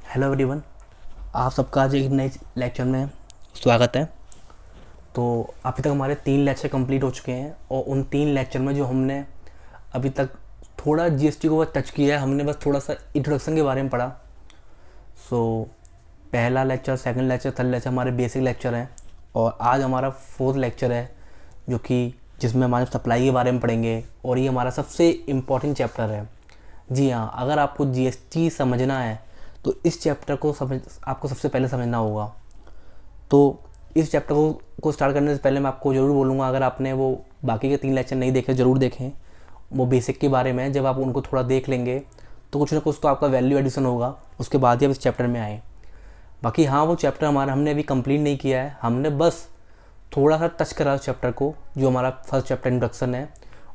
Hello everyone, आप सबका आज एक नए लेक्चर में स्वागत है। तो अभी तक हमारे 3 लेक्चर कंप्लीट हो चुके हैं और उन 3 लेक्चर में जो हमने अभी तक थोड़ा जीएसटी को बस टच किया है, हमने बस थोड़ा सा इंट्रोडक्शन के बारे में पढ़ा। सो पहला lecture, second lecture, third lecture हमारे बेसिक लेक्चर हैं और आज हमारा फोर्थ लेक्चर है जो कि जिसमें हमारे सप्लाई के बारे में पढ़ेंगे और ये हमारा सबसे इम्पोर्टेंट चैप्टर है। जी हाँ, अगर आपको जीएसटी समझना है तो इस चैप्टर को आपको सबसे पहले समझना होगा। तो इस चैप्टर को स्टार्ट करने से पहले मैं आपको ज़रूर बोलूँगा, अगर आपने वो बाकी के 3 लेक्चर नहीं देखे ज़रूर देखें। वो बेसिक के बारे में जब आप उनको थोड़ा देख लेंगे तो कुछ ना कुछ तो आपका वैल्यू एडिशन होगा, उसके बाद ही आप इस चैप्टर में आए। बाकी हाँ, वो चैप्टर हमने अभी कंप्लीट नहीं किया है, हमने बस थोड़ा सा टच करा उस चैप्टर को जो हमारा फर्स्ट चैप्टर इंट्रोडक्शन है।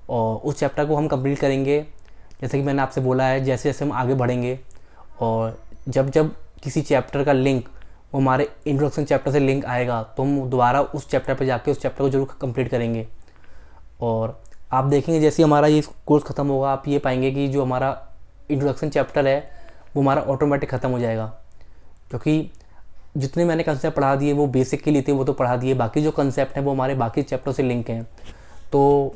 और उस चैप्टर को हम कंप्लीट करेंगे जैसे कि मैंने आपसे बोला है, जैसे जैसे हम आगे बढ़ेंगे और जब जब किसी चैप्टर का लिंक वो हमारे इंट्रोडक्शन चैप्टर से लिंक आएगा तो हम दोबारा उस चैप्टर पर जाके उस चैप्टर को जरूर कंप्लीट करेंगे। और आप देखेंगे जैसे हमारा ये कोर्स ख़त्म होगा, आप ये पाएंगे कि जो हमारा इंट्रोडक्शन चैप्टर है वो हमारा ऑटोमेटिक ख़त्म हो जाएगा, क्योंकि जितने मैंने कंसेप्ट पढ़ा दिए वो बेसिक के लिए थे, वो तो पढ़ा दिए। बाकी जो कंसेप्ट हैं वो हमारे बाकी चैप्टर से लिंक हैं। तो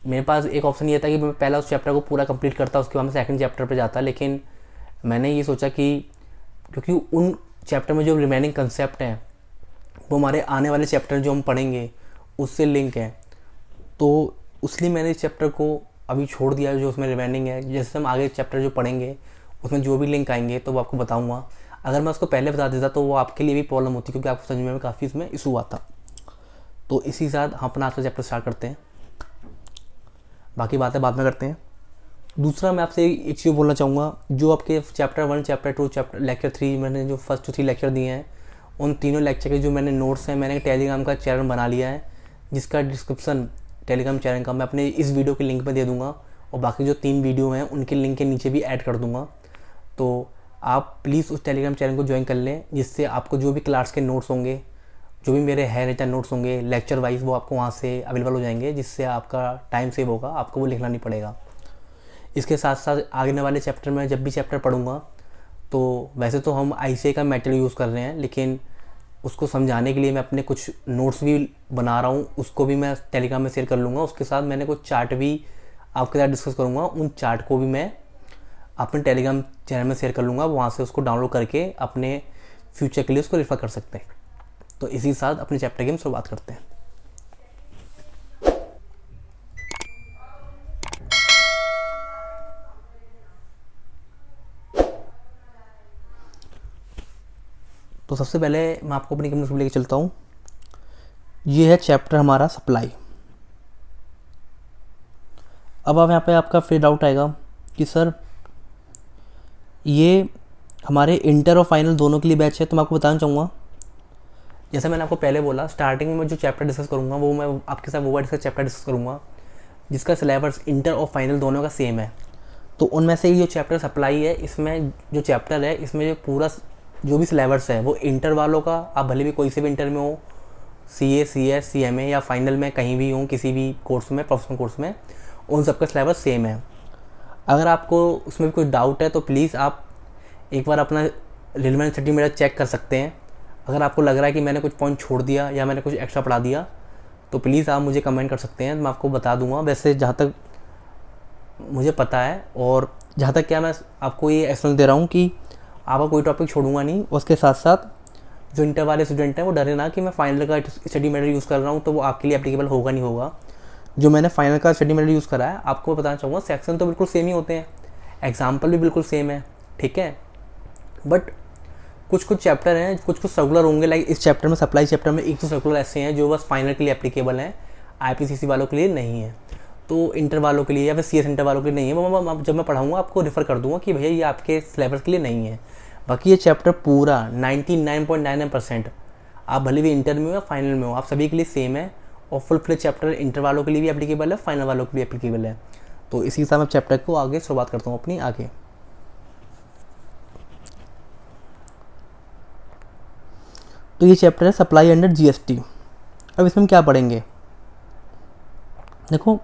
मेरे पास एक ऑप्शन ये था कि मैं पहला उस चैप्टर को पूरा कंप्लीट करता, उसके बाद मैं सेकंड चैप्टर पे जाता, लेकिन मैंने ये सोचा कि क्योंकि उन चैप्टर में जो रिमेनिंग कंसेप्ट हैं वो हमारे आने वाले चैप्टर जो हम पढ़ेंगे उससे लिंक है, तो इसलिए मैंने इस चैप्टर को अभी छोड़ दिया जो उसमें रिमेनिंग है। जैसे हम आगे चैप्टर जो पढ़ेंगे उसमें जो भी लिंक आएंगे तो वो आपको बताऊँगा। अगर मैं उसको पहले बता देता तो वो आपके लिए भी प्रॉब्लम होती, क्योंकि आपको समझने में काफ़ी इसमें इशू आता। तो इसी साथ हम अपना आज का चैप्टर स्टार्ट करते हैं, बाकी बातें बाद में करते हैं। दूसरा मैं आपसे एक चीज़ बोलना चाहूँगा, जो आपके चैप्टर 1, चैप्टर 2, चैप्टर लेक्चर 3 मैंने जो फर्स्ट 3 लेक्चर दिए हैं उन तीनों लेक्चर के जो मैंने नोट्स हैं मैंने टेलीग्राम का चैनल बना लिया है, जिसका डिस्क्रिप्शन टेलीग्राम चैनल का मैं अपने इस वीडियो के लिंक पे दे दूँगा और बाकी जो 3 वीडियो हैं उनके लिंक के नीचे भी ऐड कर दूँगा। तो आप प्लीज़ उस टेलीग्राम चैनल को ज्वाइन कर लें, जिससे आपको जो भी क्लास के नोट्स होंगे, जो भी मेरे है रिटर्न नोट्स होंगे लेक्चर वाइज, वो आपको वहाँ से अवेलेबल हो जाएंगे, जिससे आपका टाइम सेव होगा, आपको वो लिखना नहीं पड़ेगा। इसके साथ साथ आगे वाले चैप्टर में जब भी चैप्टर पढ़ूंगा तो वैसे तो हम आईसीआई का मेथड यूज़ कर रहे हैं, लेकिन उसको समझाने के लिए मैं अपने कुछ नोट्स भी बना रहा हूँ, उसको भी मैं टेलीग्राम में शेयर कर लूँगा। उसके साथ मैंने कुछ चार्ट भी आपके साथ डिस्कस करूँगा, उन चार्ट को भी मैं अपने टेलीग्राम चैनल में शेयर कर लूँगा, वहाँ से उसको डाउनलोड करके अपने फ्यूचर के लिए उसको रेफर कर सकते हैं। तो इसी साथ अपने चैप्टर की हम शुरुआत करते हैं। तो सबसे पहले मैं आपको अपनी कंपनी लेके चलता हूँ। ये है चैप्टर हमारा सप्लाई। अब आप यहाँ पे आपका फिर डाउट आएगा कि सर ये हमारे इंटर और फाइनल दोनों के लिए बैच है। तो मैं आपको बताना चाहूँगा, जैसे मैंने आपको पहले बोला, स्टार्टिंग में जो चैप्टर डिस्कस करूँगा वो मैं आपके साथ वो चैप्टर डिस्कस करूँगा जिसका सिलेबस इंटर और फाइनल दोनों का सेम है। तो उनमें से जो चैप्टर सप्लाई है, इसमें जो चैप्टर है इसमें जो पूरा जो भी सिलेबस है वो इंटर वालों का, आप भले भी कोई से भी इंटर में हो, सीए, सीएस, सीएमए या फाइनल में कहीं भी हो, किसी भी कोर्स में, प्रोफेशनल कोर्स में, उन सबका सिलेबस सेम है। अगर आपको उसमें भी कोई डाउट है तो प्लीज़ आप एक बार अपना रिलेवेंट स्टडी मेरा चेक कर सकते हैं। अगर आपको लग रहा है कि मैंने कुछ पॉइंट छोड़ दिया या मैंने कुछ एक्स्ट्रा पढ़ा दिया तो प्लीज़ आप मुझे कमेंट कर सकते हैं, मैं आपको बता दूंगा। वैसे जहाँ तक मुझे पता है और जहाँ तक क्या मैं आपको ये एक्सप्लेन दे रहा हूँ कि आपका कोई टॉपिक छोड़ूंगा नहीं। उसके साथ साथ जो इंटर वाले स्टूडेंट हैं वो डरे ना कि मैं फाइनल का स्टडी मटेरियल यूज़ कर रहा हूँ तो वो आपके लिए एप्लीकेबल होगा नहीं होगा। जो मैंने फाइनल का स्टडी मटेरियल यूज़ करा है आपको मैं बताना चाहूँगा, सेक्शन तो बिल्कुल सेम ही होते हैं, एग्जाम्पल भी बिल्कुल सेम है, ठीक है। बट कुछ कुछ चैप्टर हैं, कुछ कुछ सर्कुलर होंगे, लाइक इस चैप्टर में, सप्लाई चैप्टर में एक तो सर्कुलर ऐसे हैं जो बस फाइनल के लिए एप्लीकेबल हैं, आईपीसीसी वालों के लिए नहीं है। तो इंटर वालों के लिए या फिर सीएस इंटर वालों के लिए नहीं है, वो जब मैं पढ़ाऊँगा आपको रेफर कर दूँगा कि भैया ये आपके सिलेबस के लिए नहीं है। बाकी ये चैप्टर पूरा 99.99% आप भले भी इंटर में हो या फाइनल में हो, आप सभी के लिए सेम है और फुल फ्लेज चैप्टर इंटर वालों के लिए भी एप्लीकेबल है, फाइनल वालों के लिए एप्लीकेबल है। तो इसी के साथ मैं चैप्टर को आगे शुरुआत करता हूँ अपनी आगे। तो ये चैप्टर है सप्लाई अंडर जीएसटी। अब इसमें हम क्या पढ़ेंगे, देखो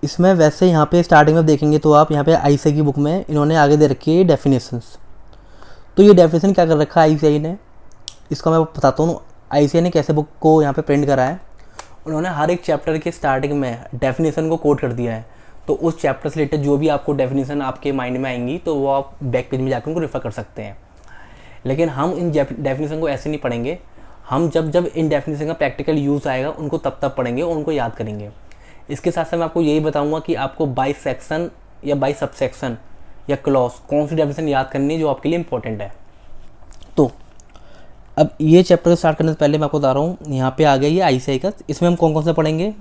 इसमें वैसे यहाँ पे स्टार्टिंग में देखेंगे तो आप यहाँ पे आईसीआई की बुक में इन्होंने आगे दे रखी है डेफिनेशंस। तो ये डेफिनेशन क्या कर रखा है आईसीआई ने, इसको मैं बताता हूँ आईसीआई ने कैसे बुक को यहाँ पे प्रिंट करा है। उन्होंने हर एक चैप्टर के स्टार्टिंग में डेफिनेशन को कोट कर दिया है। तो उस चैप्टर से रिलेटेड जो भी आपको डेफिनेशन आपके माइंड में आएंगी तो वो आप बैक पेज में जाकर उनको रेफर कर सकते हैं। लेकिन हम इन डेफिनेशन को ऐसे नहीं पढ़ेंगे, हम जब जब इन डेफिनेशन का प्रैक्टिकल यूज़ आएगा उनको तब पढ़ेंगे और उनको याद करेंगे। इसके साथ साथ मैं आपको यही बताऊंगा कि आपको बाई सेक्शन या बाई सबसेक्शन या क्लॉज कौन सी डेफिनेशन याद करनी है जो आपके लिए इंपॉर्टेंट है। तो अब ये चैप्टर स्टार्ट करने से पहले मैं आपको बता रहा हूँ, यहाँ पे आ गया ये आईसीआई का। इसमें हम कौन कौन सा पढ़ेंगे,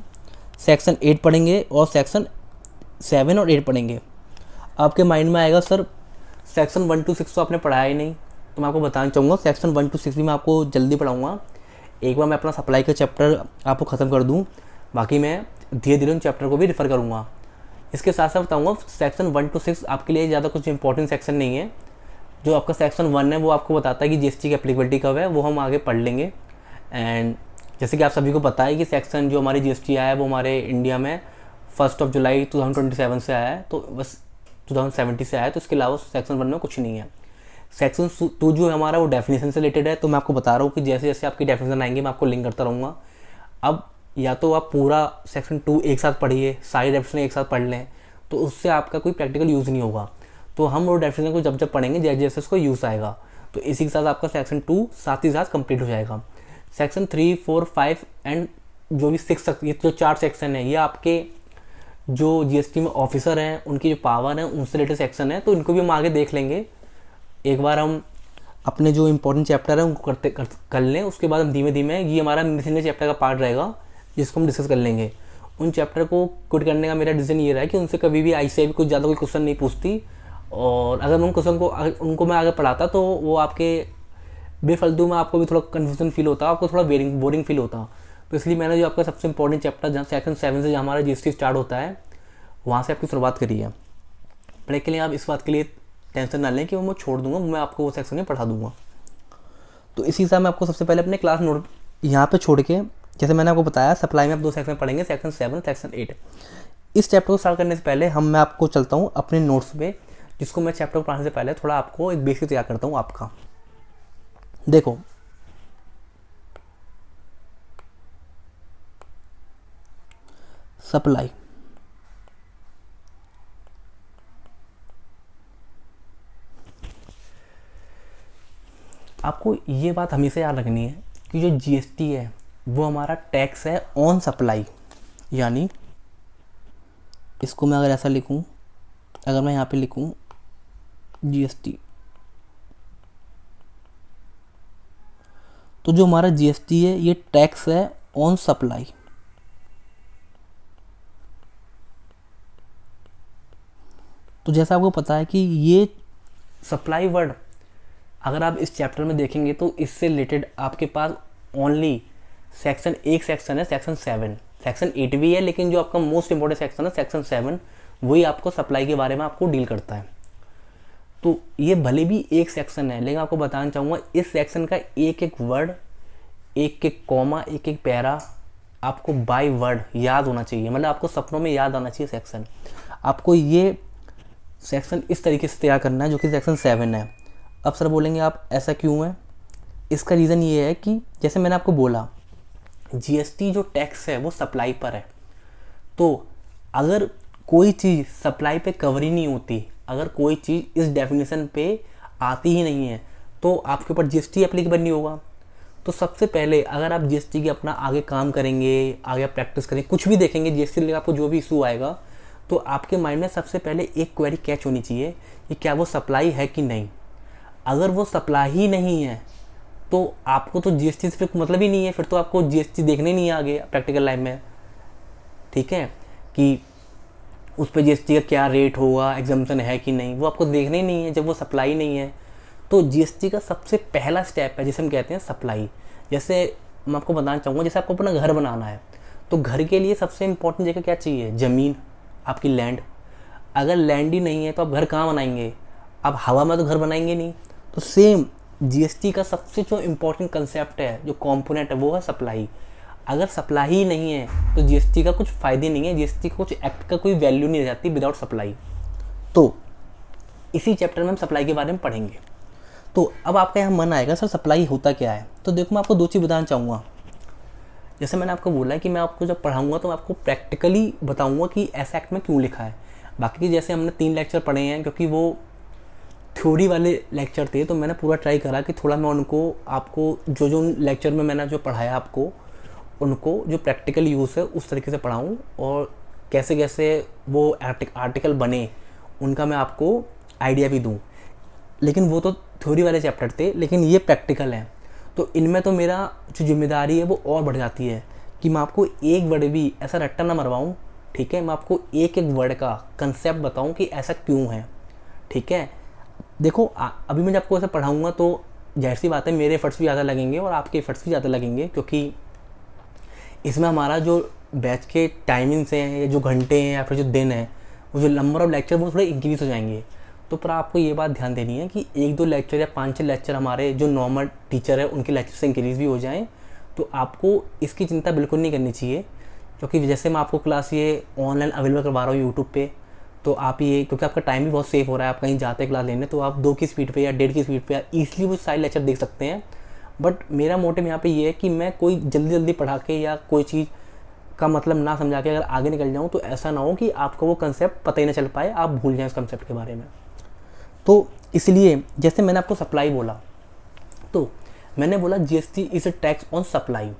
सेक्शन 8 पढ़ेंगे और सेक्शन 7 और 8 पढ़ेंगे। आपके माइंड में आएगा सर सेक्शन 1 to 6 तो आपने पढ़ाया ही नहीं, तो मैं आपको बताना चाहूँगा सेक्शन 1 to 6 भी मैं आपको जल्दी पढ़ाऊँगा। एक बार मैं अपना सप्लाई का चैप्टर आपको ख़त्म कर दूँ, बाकी मैं धीरे धीरे उन चैप्टर को भी रेफ़र करूँगा। इसके साथ साथ बताऊँगा सेक्शन 1 to 6 आपके लिए ज़्यादा कुछ इंपॉर्टेंट सेक्शन नहीं है। जो आपका सेक्शन 1 है वो आपको बताता है कि जीएसटी की एप्लीकेबिलिटी कब है, वो हम आगे पढ़ लेंगे। एंड जैसे कि आप सभी को पता है कि सेक्शन जो हमारी जीएसटी आया है वो हमारे इंडिया में 1 जुलाई 2027 से आया है, तो बस 2070 से आया है। तो इसके अलावा सेक्शन 1 में कुछ नहीं है। सेक्शन 2 जो है हमारा वो डेफिनेशन से रिलेटेड है। तो मैं आपको बता रहा हूँ कि जैसे जैसे आपकी डेफिनेशन आएंगे मैं आपको लिंक करता रहूँगा। अब या तो आप पूरा सेक्शन 2 एक साथ पढ़िए, सारी डेफिनेशन एक साथ पढ़ लें, तो उससे आपका कोई प्रैक्टिकल यूज़ नहीं होगा। तो हम वो डेफिनेशन को जब जब पढ़ेंगे जैसे जैसे उसको यूज़ आएगा, तो इसी के साथ आपका सेक्शन 2 साथ ही साथ कंप्लीट हो जाएगा। सेक्शन 3, 4, 5 एंड जो भी 6 तक, ये जो 4 सेक्शन है ये आपके जो जीएसटी में ऑफिसर हैं उनकी जो पावर है उनसे रिलेटेड सेक्शन है, तो इनको भी हम आगे देख लेंगे। एक बार हम अपने जो इंपॉर्टेंट चैप्टर है उनको कर लें, उसके बाद हम धीमे धीमे ये हमारा मिसलेनियस चैप्टर का पार्ट रहेगा जिसको हम डिस्कस कर लेंगे। उन चैप्टर को क्विट करने का मेरा डिसीजन ये रहा है कि उनसे कभी भी आईसीआई कुछ ज़्यादा कोई क्वेश्चन नहीं पूछती, और अगर मैं उन क्वेश्चन को उनको मैं आगे पढ़ाता तो वो आपके बेफालतू में आपको भी थोड़ा कन्फ्यूजन फील होता, आपको थोड़ा बोरिंग फील होता। तो इसलिए मैंने जो आपका सबसे इंपॉर्टेंट चैप्टर जहाँ सेक्शन 7 से जहाँ हमारा जीएसटी स्टार्ट होता है वहाँ से आपकी शुरुआत करी है। पढ़ने के लिए आप इस बात के लिए टेंशन ना लें कि वो मैं छोड़ दूंगा, मैं आपको वो सेक्शन में पढ़ा दूंगा। तो इसी हिसाब में आपको सबसे पहले अपने क्लास नोट यहाँ पे छोड़ के, जैसे मैंने आपको बताया सप्लाई में आप 2 सेक्शन पढ़ेंगे, सेक्शन 7, सेक्शन 8। इस चैप्टर को स्टार्ट करने से पहले मैं आपको चलता हूँ अपने नोट्स पे, जिसको मैं चैप्टर को पढ़ाने से पहले थोड़ा आपको एक बेसिक तैयार करता हूँ आपका। देखो सप्लाई, आपको ये बात हमेशा याद रखनी है कि जो जीएसटी है वो हमारा टैक्स है ऑन सप्लाई। यानी इसको मैं अगर ऐसा लिखूं, अगर मैं यहाँ पे लिखूं जीएसटी, तो जो हमारा जीएसटी है ये टैक्स है ऑन सप्लाई। तो जैसा आपको पता है कि ये सप्लाई वर्ड अगर आप इस चैप्टर में देखेंगे तो इससे रिलेटेड आपके पास ओनली एक सेक्शन है सेक्शन 7, सेक्शन 8 भी है, लेकिन जो आपका मोस्ट इंपॉर्टेंट सेक्शन है सेक्शन 7 वही आपको सप्लाई के बारे में आपको डील करता है। तो ये भले भी एक सेक्शन है, लेकिन आपको बताना चाहूँगा इस सेक्शन का एक एक वर्ड, एक एक कॉमा, एक एक पैरा आपको बाय वर्ड याद होना चाहिए। मतलब आपको सपनों में याद आना चाहिए सेक्शन। आपको ये सेक्शन इस तरीके से तैयार करना है जो कि सेक्शन 7 है। अब सर बोलेंगे आप ऐसा क्यों है? इसका रीज़न ये है कि जैसे मैंने आपको बोला जीएसटी जो टैक्स है वो सप्लाई पर है। तो अगर कोई चीज़ सप्लाई पे कवर ही नहीं होती, अगर कोई चीज़ इस डेफिनेशन पे आती ही नहीं है, तो आपके ऊपर जीएसटी एप्लीकेबल नहीं होगा। तो सबसे पहले अगर आप जीएसटी के अपना आगे काम करेंगे, आगे आप प्रैक्टिस करेंगे, कुछ भी देखेंगे जीएसटी लेकर आपको जो भी इशू आएगा, तो आपके माइंड में सबसे पहले एक क्वेरी कैच होनी चाहिए कि क्या वो सप्लाई है कि नहीं। अगर वो सप्लाई ही नहीं है तो आपको तो जीएसटी से फिर मतलब ही नहीं है, फिर तो आपको जीएसटी देखने नहीं आगे प्रैक्टिकल लाइफ में, ठीक है, कि उस पर जीएसटी का क्या रेट होगा, एग्जाम्पशन है कि नहीं, वो आपको देखना ही नहीं है जब वो सप्लाई नहीं है। तो जीएसटी का सबसे पहला स्टेप है जिसे हम कहते हैं सप्लाई। जैसे मैं आपको बताना चाहूँगा, जैसे आपको अपना घर बनाना है तो घर के लिए सबसे इंपॉर्टेंट जगह क्या चाहिए? ज़मीन, आपकी लैंड। अगर लैंड ही नहीं है तो आप घर कहाँ बनाएंगे? आप हवा में तो घर बनाएंगे नहीं। तो सेम जीएसटी का सबसे जो इम्पोर्टेंट कंसेप्ट है, जो कंपोनेंट है, वो है सप्लाई। अगर सप्लाई ही नहीं है तो जीएसटी का कुछ फ़ायदे नहीं है, जीएसटी का कुछ एक्ट का कोई वैल्यू नहीं रह जाती विदाउट सप्लाई। तो इसी चैप्टर में हम सप्लाई के बारे में पढ़ेंगे। तो अब आपका यहाँ मन आएगा सर सप्लाई होता क्या है। तो देखो मैं आपको दो चीज़ बताना चाहूँगा। जैसे मैंने आपको बोला है कि मैं आपको जब पढ़ाऊँगा तो मैं आपको प्रैक्टिकली बताऊँगा कि ऐसा एक्ट में क्यों लिखा है। बाकी की जैसे हमने 3 लेक्चर पढ़े हैं, क्योंकि वो थ्योरी वाले लेक्चर थे, तो मैंने पूरा ट्राई करा कि थोड़ा मैं उनको आपको जो जो लेक्चर में मैंने जो पढ़ाया आपको, उनको जो प्रैक्टिकल यूज़ है उस तरीके से पढ़ाऊँ, और कैसे कैसे वो आर्टिकल बने उनका मैं आपको आइडिया भी दूँ। लेकिन वो तो थ्योरी वाले चैप्टर थे, लेकिन ये प्रैक्टिकल है, तो इनमें तो मेरा जो जिम्मेदारी है वो और बढ़ जाती है कि मैं आपको एक वर्ड भी ऐसा रट्टा ना मरवाऊँ, ठीक है। मैं आपको एक एक वर्ड का कंसेप्ट बताऊँ कि ऐसा क्यों है, ठीक है। देखो अभी मैं जब आपको ऐसा पढ़ाऊँगा तो जाहिर सी बात है मेरे एफर्ट्स भी ज़्यादा लगेंगे और आपके एफर्ट्स भी ज़्यादा लगेंगे, क्योंकि इसमें हमारा जो बैच के टाइमिंग्स हैं, या जो घंटे हैं, या फिर जो दिन है, वो जो नंबर ऑफ लेक्चर वो थोड़े इंक्रीज़ हो जाएंगे। तो पर आपको ये बात ध्यान देनी है कि 1-2 लेक्चर या 5-6 लेक्चर हमारे जो नॉर्मल टीचर है उनके लेक्चर से इंक्रीज़ भी हो जाएँ, तो आपको इसकी चिंता बिल्कुल नहीं करनी चाहिए। क्योंकि जैसे मैं आपको क्लास ये ऑनलाइन अवेलेबल करवा रहा हूँ यूट्यूब पे, तो आप ये, क्योंकि आपका टाइम भी बहुत सेव हो रहा है, आप कहीं जाते हैं क्लास लेने, तो आप 2 की स्पीड पे या 1.5 की स्पीड पे ईजिली वो सारे लेक्चर देख सकते हैं। बट मेरा मोटिव यहाँ पे ये है कि मैं कोई जल्दी जल्दी पढ़ा के या कोई चीज़ का मतलब ना समझा के अगर आगे निकल जाऊँ, तो ऐसा ना हो कि आपको वो कंसेप्ट पता ही ना चल पाए, आप भूल जाएँ उस कंसेप्ट के बारे में। तो इसलिए जैसे मैंने आपको सप्लाई बोला, तो मैंने बोला GST is a tax on supply.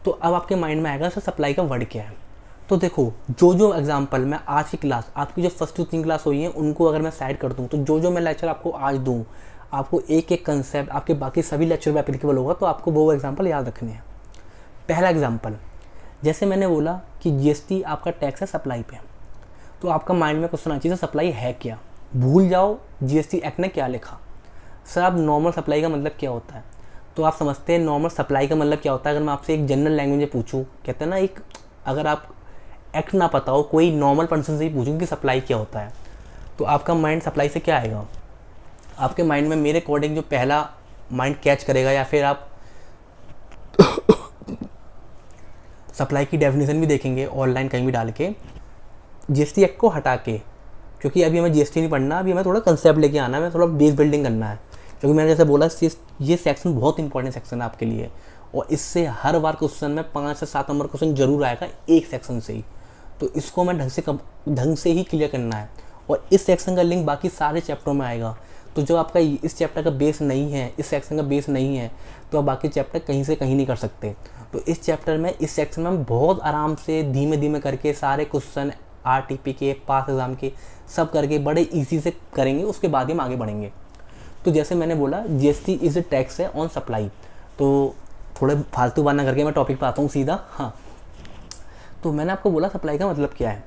तो अब आपके माइंड में आएगा सर सप्लाई का वर्ड क्या है। तो देखो जो जो एग्जांपल मैं आज की क्लास, आपकी जो फर्स्ट टू 3 क्लास हुई हैं, उनको अगर मैं साइड कर दूँ, तो जो जो मैं लेक्चर आपको आज दूँ, आपको एक एक कंसेप्ट आपके बाकी सभी लेक्चर में एप्लीकेबल होगा, तो आपको वो एग्जांपल याद रखने हैं। पहला एग्जांपल, जैसे मैंने बोला कि जीएसटी आपका टैक्स है सप्लाई पे, तो आपका माइंड में क्वेश्चन आना चाहिए सप्लाई है क्या। भूल जाओ जीएसटी एक्ट ने क्या लिखा। सर आप नॉर्मल सप्लाई का मतलब क्या होता है, तो आप समझते हैं नॉर्मल सप्लाई का मतलब क्या होता है। अगर मैं आपसे एक जनरल लैंग्वेज में पूछूं, कहते हैं ना, एक अगर आप एक्ट ना पता हो, कोई नॉर्मल पर्सन से ही पूछूं कि सप्लाई क्या होता है, तो आपका माइंड सप्लाई से क्या आएगा। आपके माइंड में मेरे अकॉर्डिंग जो पहला माइंड कैच करेगा, या फिर आप सप्लाई की डेफिनेशन भी देखेंगे ऑनलाइन कहीं भी डाल के, जीएसटी एक्ट को हटा के, क्योंकि अभी हमें जीएसटी नहीं पढ़ना, अभी हमें थोड़ा कंसेप्ट लेके आना है, हमें थोड़ा बेस बिल्डिंग करना है। क्योंकि मैंने जैसे बोला ये सेक्शन बहुत इंपॉर्टेंट सेक्शन है आपके लिए, और इससे हर बार क्वेश्चन में 5 से 7 नंबर क्वेश्चन जरूर आएगा एक सेक्शन से ही। तो इसको मैं ढंग से ही क्लियर करना है, और इस सेक्शन का लिंक बाकी सारे चैप्टरों में आएगा। तो जब आपका इस चैप्टर का बेस नहीं है, इस सेक्शन का बेस नहीं है, तो आप बाकी चैप्टर कहीं से कहीं नहीं कर सकते। तो इस चैप्टर में, इस सेक्शन में हम बहुत आराम से धीमे धीमे करके सारे क्वेश्चन आरटीपी के, पास एग्जाम के, सब करके बड़े इजी से करेंगे, उसके बाद ही हम आगे बढ़ेंगे। तो जैसे मैंने बोला जीएसटी इज़ अ टैक्स है ऑन सप्लाई, तो थोड़े फालतू बात ना करके मैं टॉपिक पे आता हूँ सीधा। हाँ, तो मैंने आपको बोला सप्लाई का मतलब क्या है।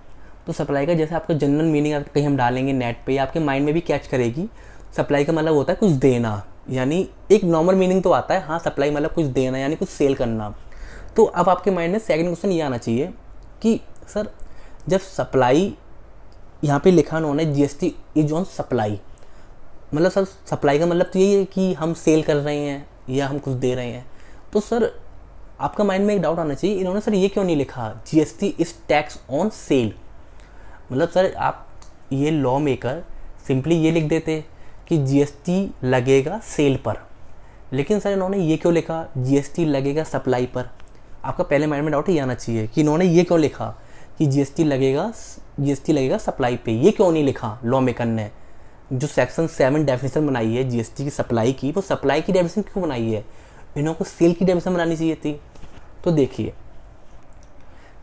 तो सप्लाई का जैसे आपका जनरल मीनिंग कहीं हम डालेंगे नेट पे, या आपके माइंड में भी कैच करेगी। सप्लाई का मतलब होता है कुछ देना, यानी एक नॉर्मल मीनिंग तो आता है, हाँ सप्लाई मतलब कुछ देना, यानी कुछ सेल करना। तो अब आपके माइंड में सेकंड क्वेश्चन ये आना चाहिए कि सर जब सप्लाई यहाँ पे लिखा उन्होंने जीएसटी इज ऑन सप्लाई, मतलब सर सप्लाई का मतलब तो यही है कि हम सेल कर रहे हैं या हम कुछ दे रहे हैं। तो सर आपका माइंड में एक डाउट आना चाहिए, इन्होंने सर ये क्यों नहीं लिखा GST is tax on sale. मतलब सर आप ये लॉ मेकर सिंपली ये लिख देते कि जीएसटी लगेगा सेल पर, लेकिन सर इन्होंने ये क्यों लिखा जीएसटी लगेगा सप्लाई पर। आपका पहले माइंड में डाउट ही आना चाहिए कि इन्होंने ये क्यों लिखा कि जीएसटी लगेगा सप्लाई पे, ये क्यों नहीं लिखा लॉ मेकर ने। जो सेक्शन 7 डेफिनेशन बनाई है जीएसटी की सप्लाई की, वो सप्लाई की डेफिनेशन क्यों बनाई है, इन्होंने सेल की डेफिनेशन बनानी चाहिए थी। तो देखिए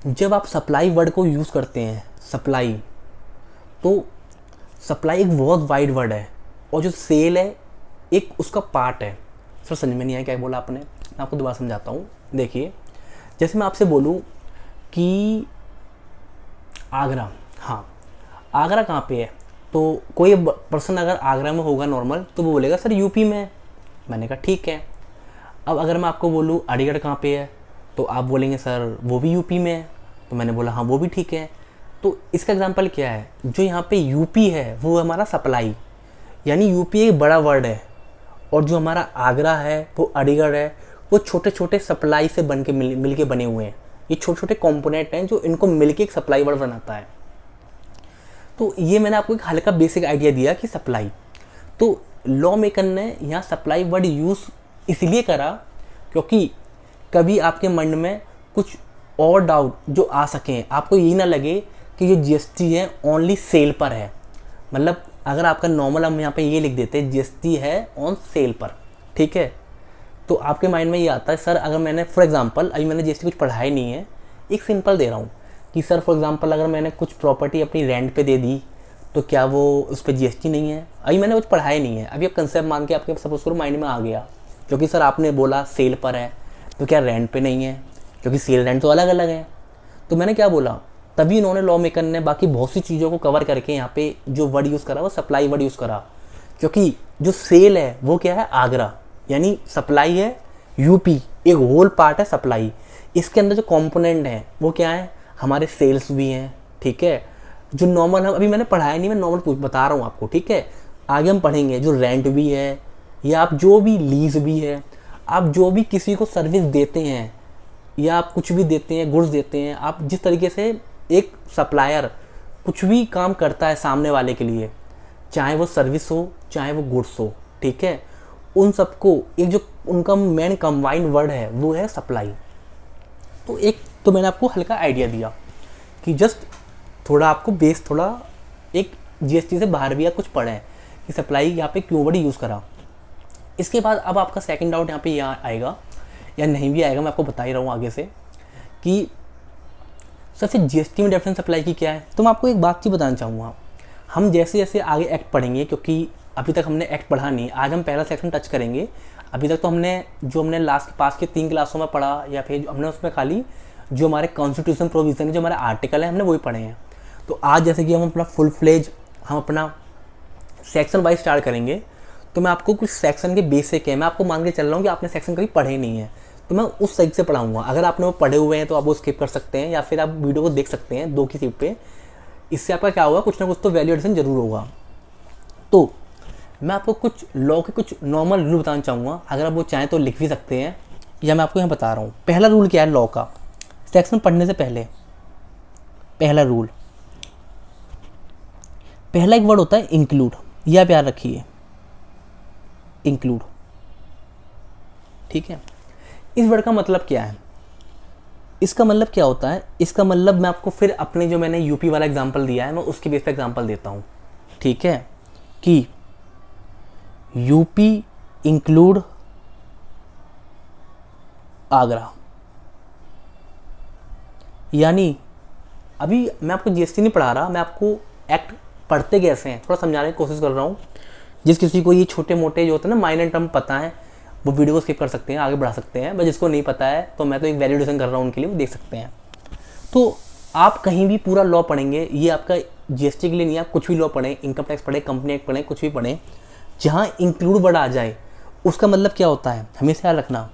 जब आप सप्लाई वर्ड को यूज़ करते हैं, सप्लाई, तो सप्लाई एक बहुत वाइड वर्ड है, और जो सेल है एक उसका पार्ट है। सर समझ में नहीं आया क्या बोला आपने, मैं आपको दोबारा समझाता हूँ। देखिए जैसे मैं आपसे बोलूँ कि आगरा, हाँ आगरा कहाँ पे है, तो कोई पर्सन अगर आगरा में होगा नॉर्मल, तो वो बोलेगा सर यूपी में। मैंने कहा ठीक है। अब अगर मैं आपको बोलूँ अलीगढ़ कहाँ पे है, तो आप बोलेंगे सर वो भी यूपी में है। तो मैंने बोला हाँ वो भी ठीक है। तो इसका एग्जांपल क्या है, जो यहाँ पे यूपी है वो हमारा सप्लाई, यानी यूपी एक बड़ा वर्ड है, और जो हमारा आगरा है वो अलीगढ़ है, वो छोटे छोटे सप्लाई से बन के मिल के बने हुए हैं। ये छोटे छोटे कंपोनेंट हैं जो इनको मिलके एक सप्लाई वर्ड बनाता है। तो ये मैंने आपको एक हल्का बेसिक आइडिया दिया कि सप्लाई। तो लॉ मेकर ने यहाँ सप्लाई वर्ड यूज़ इसलिए करा क्योंकि कभी आपके मन में कुछ और डाउट जो आ सकें, आपको यही ना लगे कि ये जीएसटी है ओनली सेल पर है। मतलब अगर आपका नॉर्मल हम यहाँ पे ये लिख देते जीएसटी है ऑन सेल पर, ठीक है, तो आपके माइंड में ये आता है सर अगर मैंने फॉर एग्जांपल अभी मैंने जीएसटी कुछ पढ़ा ही नहीं है, एक सिंपल दे रहा हूँ कि सर फॉर एग्जांपल अगर मैंने कुछ प्रॉपर्टी अपनी रेंट पे दे दी तो क्या वो उस पर जीएसटी नहीं है? अभी मैंने कुछ पढ़ा ही नहीं है, अभी आप कंसेप्ट मान के आपके सपोज करो माइंड में आ गया क्योंकि सर आपने बोला सेल पर है तो क्या रेंट पे नहीं है? क्योंकि सेल रेंट तो अलग अलग है। तो मैंने क्या बोला, तभी इन्होंने लॉ मेकर ने बाकी बहुत सी चीज़ों को कवर करके यहाँ पे जो वर्ड यूज़ करा वो सप्लाई वर्ड यूज़ करा, क्योंकि जो सेल है वो क्या है आगरा, यानी सप्लाई है यूपी, एक होल पार्ट है सप्लाई। इसके अंदर जो कंपोनेंट है वो क्या है, हमारे सेल्स भी हैं, ठीक है, जो नॉर्मल हम अभी मैंने पढ़ाया नहीं, मैं नॉर्मल बता रहा हूँ आपको, ठीक है, आगे हम पढ़ेंगे जो रेंट भी है या आप जो भी लीज भी है, आप जो भी किसी को सर्विस देते हैं या आप कुछ भी देते हैं, गुड्स देते हैं, आप जिस तरीके से एक सप्लायर कुछ भी काम करता है सामने वाले के लिए, चाहे वो सर्विस हो चाहे वो गुड्स हो, ठीक है, उन सबको एक जो उनका मेन कंबाइंड वर्ड है वो है सप्लाई। तो एक तो मैंने आपको हल्का आइडिया दिया कि जस्ट थोड़ा आपको बेस थोड़ा एक जीएसटी से बाहर भी या कुछ पढ़ें कि सप्लाई यहाँ पे क्यों वर्ड यूज़ करा। इसके बाद अब आपका सेकंड डाउट यहाँ पे यहाँ आएगा या नहीं भी आएगा, मैं आपको बता ही रहा हूँ आगे से कि सबसे जीएसटी में डिफरेंस सप्लाई की क्या है। तो मैं आपको एक बात चीज़ बताना चाहूँगा, हम जैसे जैसे आगे एक्ट पढ़ेंगे, क्योंकि अभी तक हमने एक्ट पढ़ा नहीं, आज हम पहला सेक्शन टच करेंगे। अभी तक तो हमने लास्ट पास के 3 क्लासों में पढ़ा या फिर हमने उसमें खाली जो हमारे कॉन्स्टिट्यूशन प्रोविज़न जो हमारे आर्टिकल है हमने वही पढ़े हैं। तो आज जैसे कि हम अपना फुल फ्लेज हम अपना सेक्शन वाइज स्टार्ट करेंगे, तो मैं आपको कुछ सेक्शन के बेसिक है, मैं आपको मान के चल रहा हूँ कि आपने सेक्शन कभी पढ़े नहीं है, तो मैं उस साइड से पढ़ाऊँगा। अगर आपने वो पढ़े हुए हैं तो आप वो स्किप कर सकते हैं या फिर आप वीडियो को देख सकते हैं 2 की सीट पे। इससे आपका क्या होगा, कुछ ना कुछ तो वैल्यू एडिशन जरूर होगा। तो मैं आपको कुछ लॉ के कुछ नॉर्मल रूल बताना चाहूँगा, अगर आप वो चाहें तो लिख भी सकते हैं या मैं आपको यहाँ बता रहा हूँ। पहला रूल क्या है लॉ का, सेक्शन पढ़ने से पहले पहला रूल, पहला एक वर्ड होता है इंक्लूड, यह आप याद रखिए, इंक्लूड, ठीक है। इस वर्ड का मतलब क्या है, इसका मतलब क्या होता है, इसका मतलब मैं आपको फिर अपने जो मैंने यूपी वाला एग्जांपल दिया है मैं उसके बेस पे एग्जांपल देता हूँ, ठीक है, कि यूपी इंक्लूड आगरा। यानी अभी मैं आपको जीएसटी नहीं पढ़ा रहा, मैं आपको एक्ट पढ़ते कैसे हैं थोड़ा समझाने की कोशिश कर रहा हूँ। जिस किसी को ये छोटे मोटे जो होते हैं ना माइनर टर्म पता है वो वीडियो को स्किप कर सकते हैं, आगे बढ़ा सकते हैं, बस जिसको नहीं पता है तो मैं तो एक वैलिडेशन कर रहा हूँ उनके लिए, वो देख सकते हैं। तो आप कहीं भी पूरा लॉ पढ़ेंगे, ये आपका जीएसटी के लिए नहीं, आप कुछ भी लॉ पढ़ें, इनकम टैक्स पढ़ें, कंपनी एक्ट पढ़ें, कुछ भी पढ़ें, जहाँ इंक्लूड वर्ड आ जाए उसका मतलब क्या होता है हमेशा याद रखना।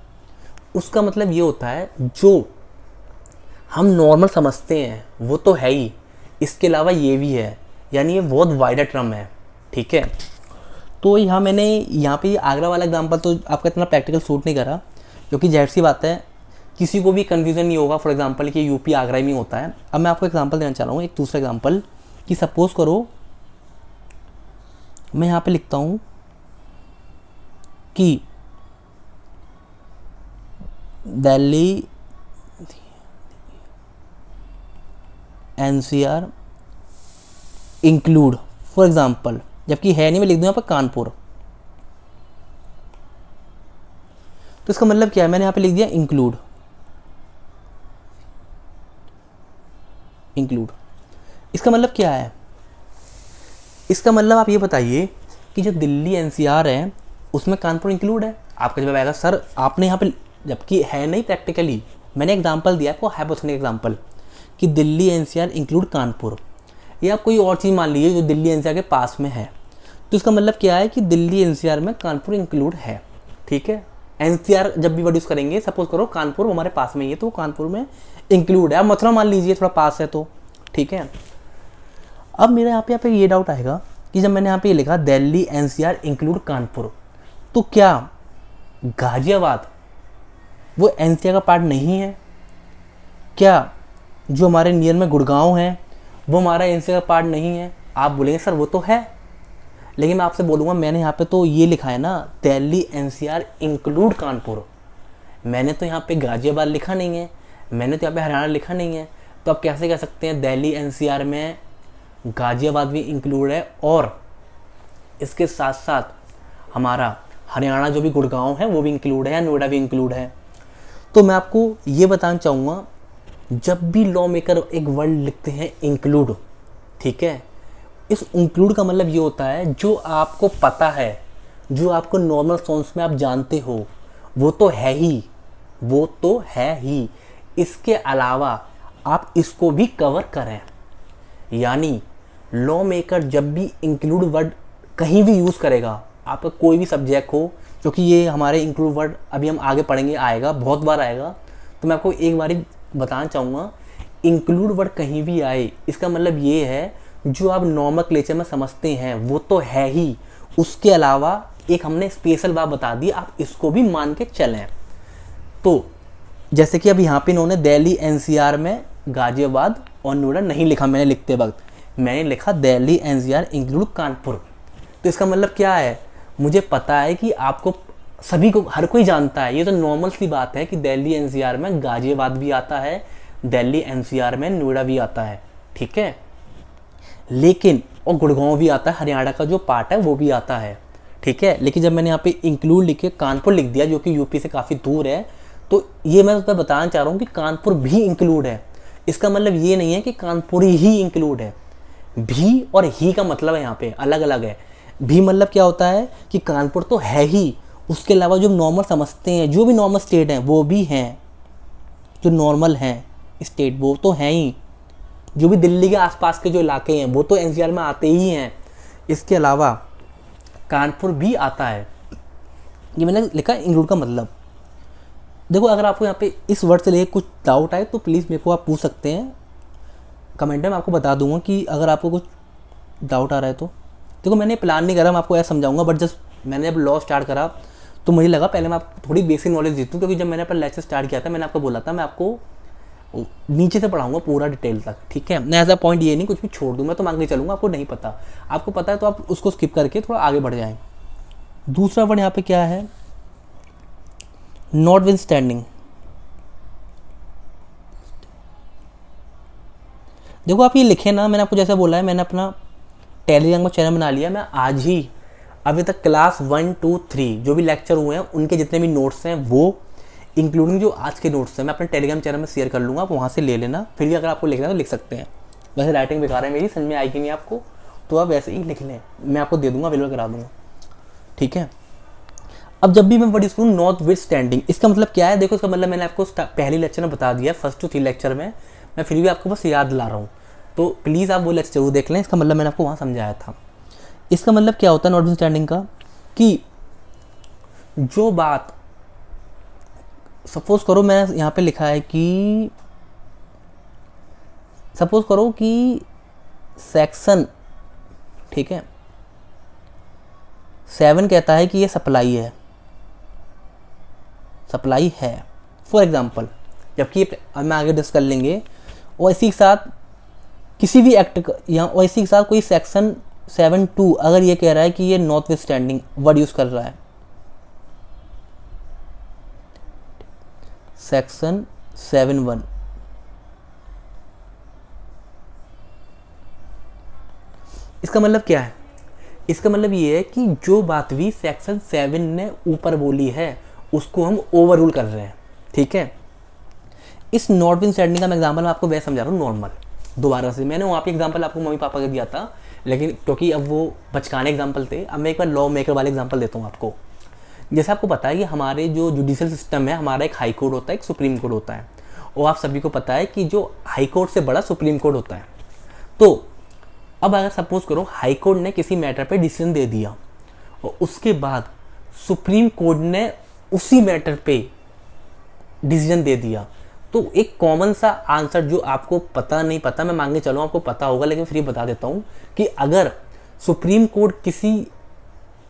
उसका मतलब ये होता है जो हम नॉर्मल समझते हैं वो तो है ही, इसके अलावा ये भी है, यानी ये बहुत वाइडर टर्म है, ठीक है। तो यहाँ मैंने यहाँ पे आगरा वाला एग्जांपल तो आपका इतना प्रैक्टिकल सूट नहीं करा, क्योंकि जाहिर सी बात है किसी को भी कन्फ्यूजन नहीं होगा फॉर एग्जांपल कि यूपी आगरा में होता है। अब मैं आपको एग्जांपल देना चाह रहा हूँ, एक दूसरा एग्जांपल, कि सपोज करो मैं यहाँ पे लिखता हूँ कि Delhi NCR include for example, जबकि है नहीं, मैं लिख दूँ यहाँ पर कानपुर। तो इसका मतलब क्या है, मैंने यहाँ पे लिख दिया इंक्लूड, इंक्लूड। इसका मतलब क्या है, इसका मतलब आप ये बताइए कि जो दिल्ली एनसीआर है उसमें कानपुर इंक्लूड है। आपका जवाब आएगा सर आपने यहाँ पे, जबकि है नहीं प्रैक्टिकली, मैंने एग्जांपल दिया आपको हाइपोथेटिकल एग्जांपल कि दिल्ली एनसीआर इंक्लूड कानपुर, या आप कोई और चीज़ मान लीजिए जो दिल्ली एनसीआर के पास में है। तो इसका मतलब क्या है कि दिल्ली एनसीआर में कानपुर इंक्लूड है, ठीक है। एनसीआर जब भी वर्ड यूज़ करेंगे, सपोज करो कानपुर हमारे पास में ही है तो कानपुर में इंक्लूड है। अब मथुरा मान लीजिए थोड़ा पास है तो, ठीक है। अब मेरे यहाँ पे ये डाउट आएगा कि जब मैंने यहाँ पे ये लिखा दिल्ली एनसीआर इंक्लूड कानपुर, तो क्या गाजियाबाद वो एनसीआर का पार्ट नहीं है? क्या जो हमारे नियर में गुड़गांव है वो हमारा एनसीआर का पार्ट नहीं है? आप बोलेंगे सर वो तो है, लेकिन मैं आपसे बोलूँगा, मैंने यहाँ पे तो ये लिखा है ना, दिल्ली एनसीआर इंक्लूड कानपुर। मैंने तो यहाँ पे गाजियाबाद लिखा नहीं है, मैंने तो यहाँ पे हरियाणा लिखा नहीं है। तो आप कैसे कह सकते हैं दिल्ली एनसीआर में गाजियाबाद भी इंक्लूड है और इसके साथ साथ हमारा हरियाणा जो भी गुड़गांव है वो भी इंक्लूड है, या नोएडा भी इंक्लूड है। तो मैं आपको ये बताना चाहूँगा, जब भी लॉ मेकर एक वर्ड लिखते हैं इंक्लूड, ठीक है, इस इंक्लूड का मतलब ये होता है जो आपको पता है, जो आपको नॉर्मल सोर्स में आप जानते हो, वो तो है ही, वो तो है ही। इसके अलावा आप इसको भी कवर करें। यानी लॉ मेकर जब भी इंक्लूड वर्ड कहीं भी यूज़ करेगा, आपका कोई भी सब्जेक्ट हो, क्योंकि ये हमारे इंक्लूड वर्ड अभी हम आगे पढ़ेंगे, आएगा, बहुत बार आएगा, तो मैं आपको एक बार बताना चाहूँगा, इंक्लूड वर्ड कहीं भी आए इसका मतलब ये है जो आप नॉमेनक्लेचर में समझते हैं वो तो है ही, उसके अलावा एक हमने स्पेशल बात बता दी, आप इसको भी मान के चलें। तो जैसे कि अब यहाँ पे इन्होंने दिल्ली एनसीआर में गाजियाबाद और नोएडा नहीं लिखा, मैंने लिखते वक्त मैंने लिखा दिल्ली एनसीआर इंक्लूड कानपुर। तो इसका मतलब क्या है, मुझे पता है कि आपको सभी को, हर कोई जानता है, ये तो नॉर्मल सी बात है कि दिल्ली एनसीआर में गाजियाबाद भी आता है, दिल्ली एनसीआर में नोएडा भी आता है, ठीक है, लेकिन और गुड़गांव भी आता है, हरियाणा का जो पार्ट है वो भी आता है, ठीक है। लेकिन जब मैंने यहाँ पे इंक्लूड लिख के कानपुर लिख दिया जो कि यूपी से काफ़ी दूर है, तो ये मैं उसका बताना चाह रहा हूँ कि कानपुर भी इंक्लूड है। इसका मतलब ये नहीं है कि कानपुर ही इंक्लूड है, भी और ही का मतलब है यहाँ पे अलग अलग है। भी मतलब क्या होता है कि कानपुर तो है ही, उसके अलावा जो नॉर्मल समझते हैं, जो भी नॉर्मल स्टेट हैं वो भी हैं, जो नॉर्मल हैं स्टेट वो तो हैं ही, जो भी दिल्ली के आसपास के जो इलाके हैं वो तो एनसीआर में आते ही हैं। इसके अलावा कानपुर भी आता है। ये मैंने लिखा इंक्लूड का मतलब। देखो, अगर आपको यहाँ पे इस वर्ड से लेकर कुछ डाउट आए तो प्लीज़ मेरे को आप पूछ सकते हैं कमेंट में, मैं आपको बता दूंगा कि अगर आपको कुछ डाउट आ रहा है तो। देखो, मैंने प्लान नहीं करा मैं आपको ऐसा समझाऊंगा, बट जस्ट मैंने जब लॉ स्टार्ट करा तो मुझे लगा पहले मैं आपको थोड़ी बेसिक नॉलेज देती हूँ, क्योंकि जब मैंने अपना लेक्चर स्टार्ट किया था मैंने आपको बोला था मैं आपको नीचे से पढ़ाऊंगा पूरा डिटेल तक, ठीक है। मैं ऐसा पॉइंट ये नहीं कुछ भी छोड़ दूँ, मैं तो मांग के चलूँगा, आपको नहीं पता, आपको पता है तो आप उसको स्किप करके थोड़ा आगे बढ़ जाएँ। दूसरा वर्ड यहाँ पे क्या है, नॉटविथस्टैंडिंग। देखो, आप ये लिखे ना, मैंने आपको जैसा बोला है, मैंने अपना टेलीग्राम का चैनल बना लिया। मैं आज ही अभी तक क्लास 1, 2, 3 जो भी लेक्चर हुए हैं उनके जितने भी नोट्स हैं वो इंक्लूडिंग जो आज के नोट्स हैं मैं अपने टेलीग्राम चैनल में शेयर कर लूँगा, आप वहाँ से ले लेना। फिर भी अगर आपको लिखना है तो लिख सकते हैं। वैसे राइटिंग बेकार है मेरी, समझ में आएगी नहीं आपको, तो आप वैसे ही लिख लें, मैं आपको दे दूँगा, अवेलेबल करा दूँगा, ठीक है। अब जब भी मैं वर्ड यूज़ करूँ नॉटविथस्टैंडिंग, इसका मतलब क्या है, देखो इसका मतलब मैंने आपको पहले लेक्चर में बता दिया, फर्स्ट टू 3 लेक्चर में, मैं फिर भी आपको बस याद दिला रहा हूँ, तो प्लीज़ आप वो लेक्चर जरूर देख लें। इसका मतलब मैंने आपको वहाँ समझाया था। इसका मतलब क्या होता है नॉटविथस्टैंडिंग का, कि जो बात, सपोज करो मैं यहाँ पे लिखा है कि सपोज करो कि सेक्शन, ठीक है, 7 कहता है कि ये सप्लाई है, सप्लाई है फॉर एग्जांपल, जबकि हम आगे डिस्कस कर लेंगे। और इसी के साथ किसी भी एक्ट या और इसी के साथ कोई सेक्शन 7(2) अगर ये कह रहा है कि ये नॉटविथस्टैंडिंग वर्ड यूज़ कर रहा है, सेक्शन 7(1), इसका मतलब क्या है, इसका मतलब ये है कि जो बात भी सेक्शन 7 ने ऊपर बोली है उसको हम ओवर रूल कर रहे हैं, ठीक है। इस नॉटविथस्टैंडिंग का मैं एग्जाम्पल आपको वैसे समझा रहा हूँ नॉर्मल, दोबारा से मैंने वहाँ पे एग्जाम्पल आपको मम्मी पापा का दिया था, लेकिन क्योंकि अब वो बचकाने एग्जाम्पल थे, अब मैं एक बार लॉ मेकर वाले एग्जाम्पल देता हूँ आपको। जैसे आपको पता है कि हमारे जो जुडिशियल सिस्टम है, हमारा एक हाई कोर्ट होता है, एक सुप्रीम कोर्ट होता है, और आप सभी को पता है कि जो हाई कोर्ट से बड़ा सुप्रीम कोर्ट होता है। तो अब अगर सपोज करो हाई कोर्ट ने किसी मैटर पे डिसीजन दे दिया और उसके बाद सुप्रीम कोर्ट ने उसी मैटर पे डिसीजन दे दिया, तो एक कॉमन सा आंसर जो आपको पता नहीं पता, मैं मान के चलूँ आपको पता होगा, लेकिन फिर बता देता हूँ कि अगर सुप्रीम कोर्ट किसी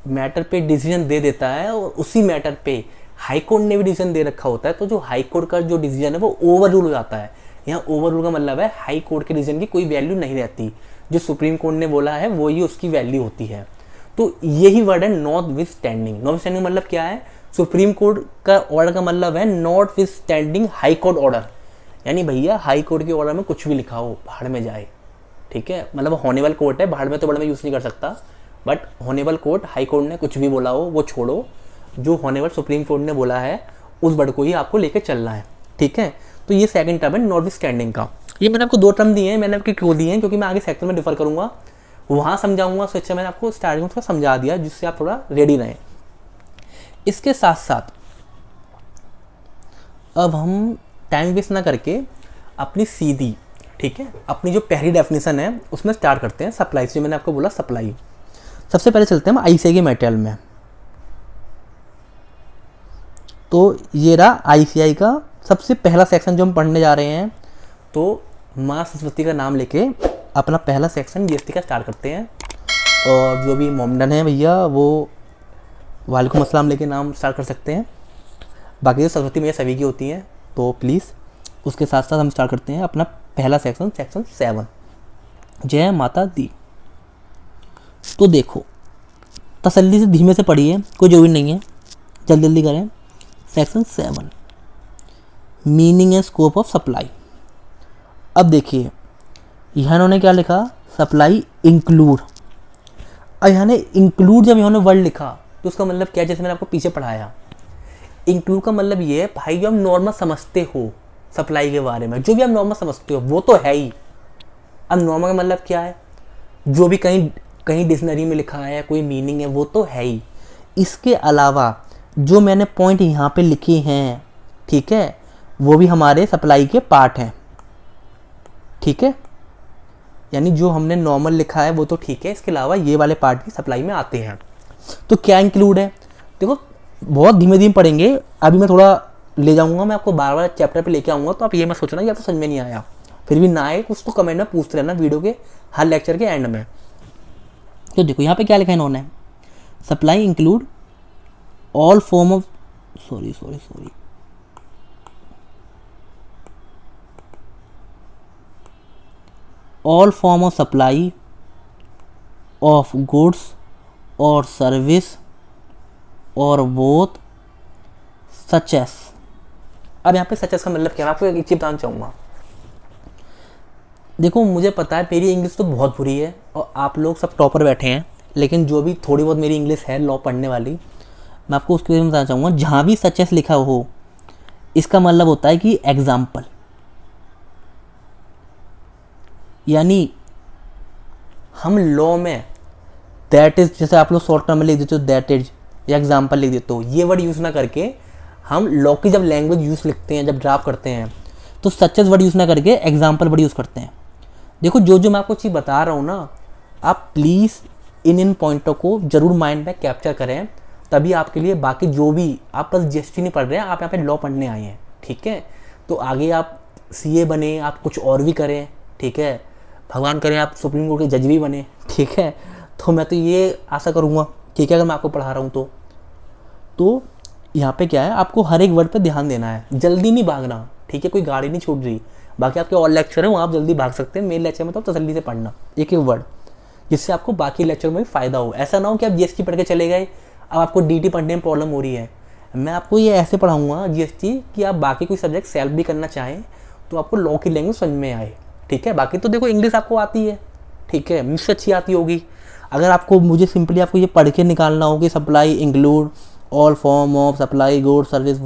मैटर पे डिसीजन दे देता है और उसी मैटर पे हाई कोर्ट ने भी डिसीजन दे रखा होता है, तो जो हाई कोर्ट का जो डिसीजन है वो ओवर रूल हो जाता है। यहाँ ओवर रूल का मतलब है हाई कोर्ट के डिसीजन की कोई वैल्यू नहीं रहती, जो सुप्रीम कोर्ट ने बोला है वो ही उसकी वैल्यू होती है। तो यही वर्ड है not with standing. Not with standing मतलब क्या है, सुप्रीम कोर्ट का ऑर्डर का मतलब है not with standing high court order, यानी भैया हाई कोर्ट के ऑर्डर में कुछ भी लिखा हो भाड़ में जाए, ठीक है, मतलब हॉनेबल कोर्ट है, भाड़ में तो बड़ा में यूज़ नहीं कर सकता, but honourable court, high court ने कुछ भी बोला हो वो छोड़ो, जो हॉनेबल सुप्रीम कोर्ट ने बोला है उस वर्ड को ही आपको लेके चलना है, ठीक है। तो ये सेकंड टर्म है नॉट विथ स्टैंडिंग का। ये मैंने आपको 2 टर्म दिए हैं, मैंने आपको क्यों दिए हैं, क्योंकि मैं आगे सेक्टर में डिफर करूँगा, वहाँ समझाऊंगा, उससे अच्छा मैंने आपको स्टार्टिंग में समझा दिया जिससे आप थोड़ा रेडी रहें। इसके साथ साथ अब हम टाइम वेस्ट ना करके अपनी सीधी, ठीक है, अपनी जो पहली डेफिनेशन है उसमें स्टार्ट करते हैं, सप्लाई से। मैंने आपको बोला सप्लाई। सबसे पहले चलते हैं हम आईसीआई के मटेरियल में। तो ये रहा आईसीआई का सबसे पहला सेक्शन जो हम पढ़ने जा रहे हैं। तो माँ सरस्वती का नाम लेके अपना पहला सेक्शन जीएसटी का स्टार्ट करते हैं, और जो भी मोमडन है भैया वो वालेकुम अस्सलाम लेके नाम स्टार्ट कर सकते हैं। बाकी जो सरस्वती मैया सभी की होती हैं, तो प्लीज़ उसके साथ साथ हम स्टार्ट करते हैं अपना पहला सेक्शन, सेक्शन 7, जय माता दी। तो देखो तसल्ली से धीमे से पढ़िए, कोई जरूरी नहीं है, जल्दी जल्दी करें। Section 7 meaning and scope of supply. अब देखिए यहाँ इन्होंने क्या लिखा, सप्लाई इंक्लूड। अब यहाँ ने इंक्लूड जब इन्होंने वर्ड लिखा तो उसका मतलब क्या है, जैसे मैंने आपको पीछे पढ़ाया, इंक्लूड का मतलब ये है भाई जो आप नॉर्मल समझते हो सप्लाई के बारे में, जो भी आप नॉर्मल समझते हो वो तो है ही। अब नॉर्मल का मतलब क्या है, जो भी कहीं कहीं डिक्शनरी में लिखा है, कोई मीनिंग है वो तो है ही। इसके अलावा जो मैंने पॉइंट यहाँ पे लिखे हैं, ठीक है, वो भी हमारे सप्लाई के पार्ट हैं, ठीक है, यानी जो हमने नॉर्मल लिखा है वो तो ठीक है, इसके अलावा ये वाले पार्ट भी सप्लाई में आते हैं। तो क्या इंक्लूड है, देखो बहुत धीमे धीमे पढ़ेंगे, अभी मैं थोड़ा ले जाऊंगा, मैं आपको बार बार चैप्टर पे लेके आऊँगा, तो आप ये मत सोचना कि आपको समझ में नहीं आया, फिर भी ना आए कुछ तो कमेंट में पूछते रहना वीडियो के हर लेक्चर के एंड में। तो देखो यहाँ पे क्या लिखा है इन्होंने, supply include all form of sorry all form of supply of goods or service or both such as। अब यहाँ पे such as का मतलब क्या है, मैं आपको एक चीज़ बताना चाहूँगा। देखो मुझे पता है मेरी इंग्लिश तो बहुत बुरी है और आप लोग सब टॉपर बैठे हैं, लेकिन जो भी थोड़ी बहुत मेरी इंग्लिश है लॉ पढ़ने वाली, मैं आपको उसके बारे में बताना चाहूँगा। जहाँ भी such as लिखा हो इसका मतलब होता है कि एग्जाम्पल, यानी हम लॉ में दैट इज, जैसे आप लोग शॉर्ट टर्म में लिख देते हो दैट इज या एग्जाम्पल लिख देते हो, ये वर्ड यूज़ ना करके हम लॉ की जब लैंग्वेज यूज़ लिखते हैं, जब ड्राफ्ट करते हैं, तो सच वर्ड यूज़ ना करके एग्जाम्पल वर्ड यूज़ करते हैं। देखो जो जो मैं आपको चीज़ बता रहा हूँ ना, आप प्लीज़ इन पॉइंटों को जरूर माइंड में कैप्चर करें, तभी आपके लिए बाकी जो भी, आप बस जीएसटी नहीं पढ़ रहे हैं, आप यहाँ पे लॉ पढ़ने आए हैं, ठीक है। तो आगे आप सीए बने, आप कुछ और भी करें, ठीक है, भगवान करे आप सुप्रीम कोर्ट के जज भी बने, ठीक है। तो मैं तो ये आशा करूँगा, ठीक है, अगर मैं आपको पढ़ा रहा हूँ तो यहाँ पे क्या है, आपको हर एक वर्ड पे ध्यान देना है, जल्दी नहीं भागना, ठीक है, कोई गाड़ी नहीं छूट रही। बाकी आपके और लेक्चर हैं वहाँ आप जल्दी भाग सकते हैं, मेरे लेक्चर में तो तसल्ली से पढ़ना एक एक वर्ड, जिससे आपको बाकी लेक्चर में भी फ़ायदा हो। ऐसा ना हो कि आप जीएसटी पढ़ के चले गए, अब आपको डीटी पढ़ने में प्रॉब्लम हो रही है। मैं आपको ये ऐसे पढ़ाऊँगा जीएसटी कि आप बाकी कोई सब्जेक्ट सेल्फ भी करना चाहें तो आपको लॉ की लैंग्वेज समझ में आए, ठीक है। बाकी तो देखो इंग्लिश आपको आती है, ठीक है, मुझसे अच्छी आती होगी। अगर आपको मुझे सिंपली आपको ये पढ़ के निकालना हो कि supply include all form of supply good service,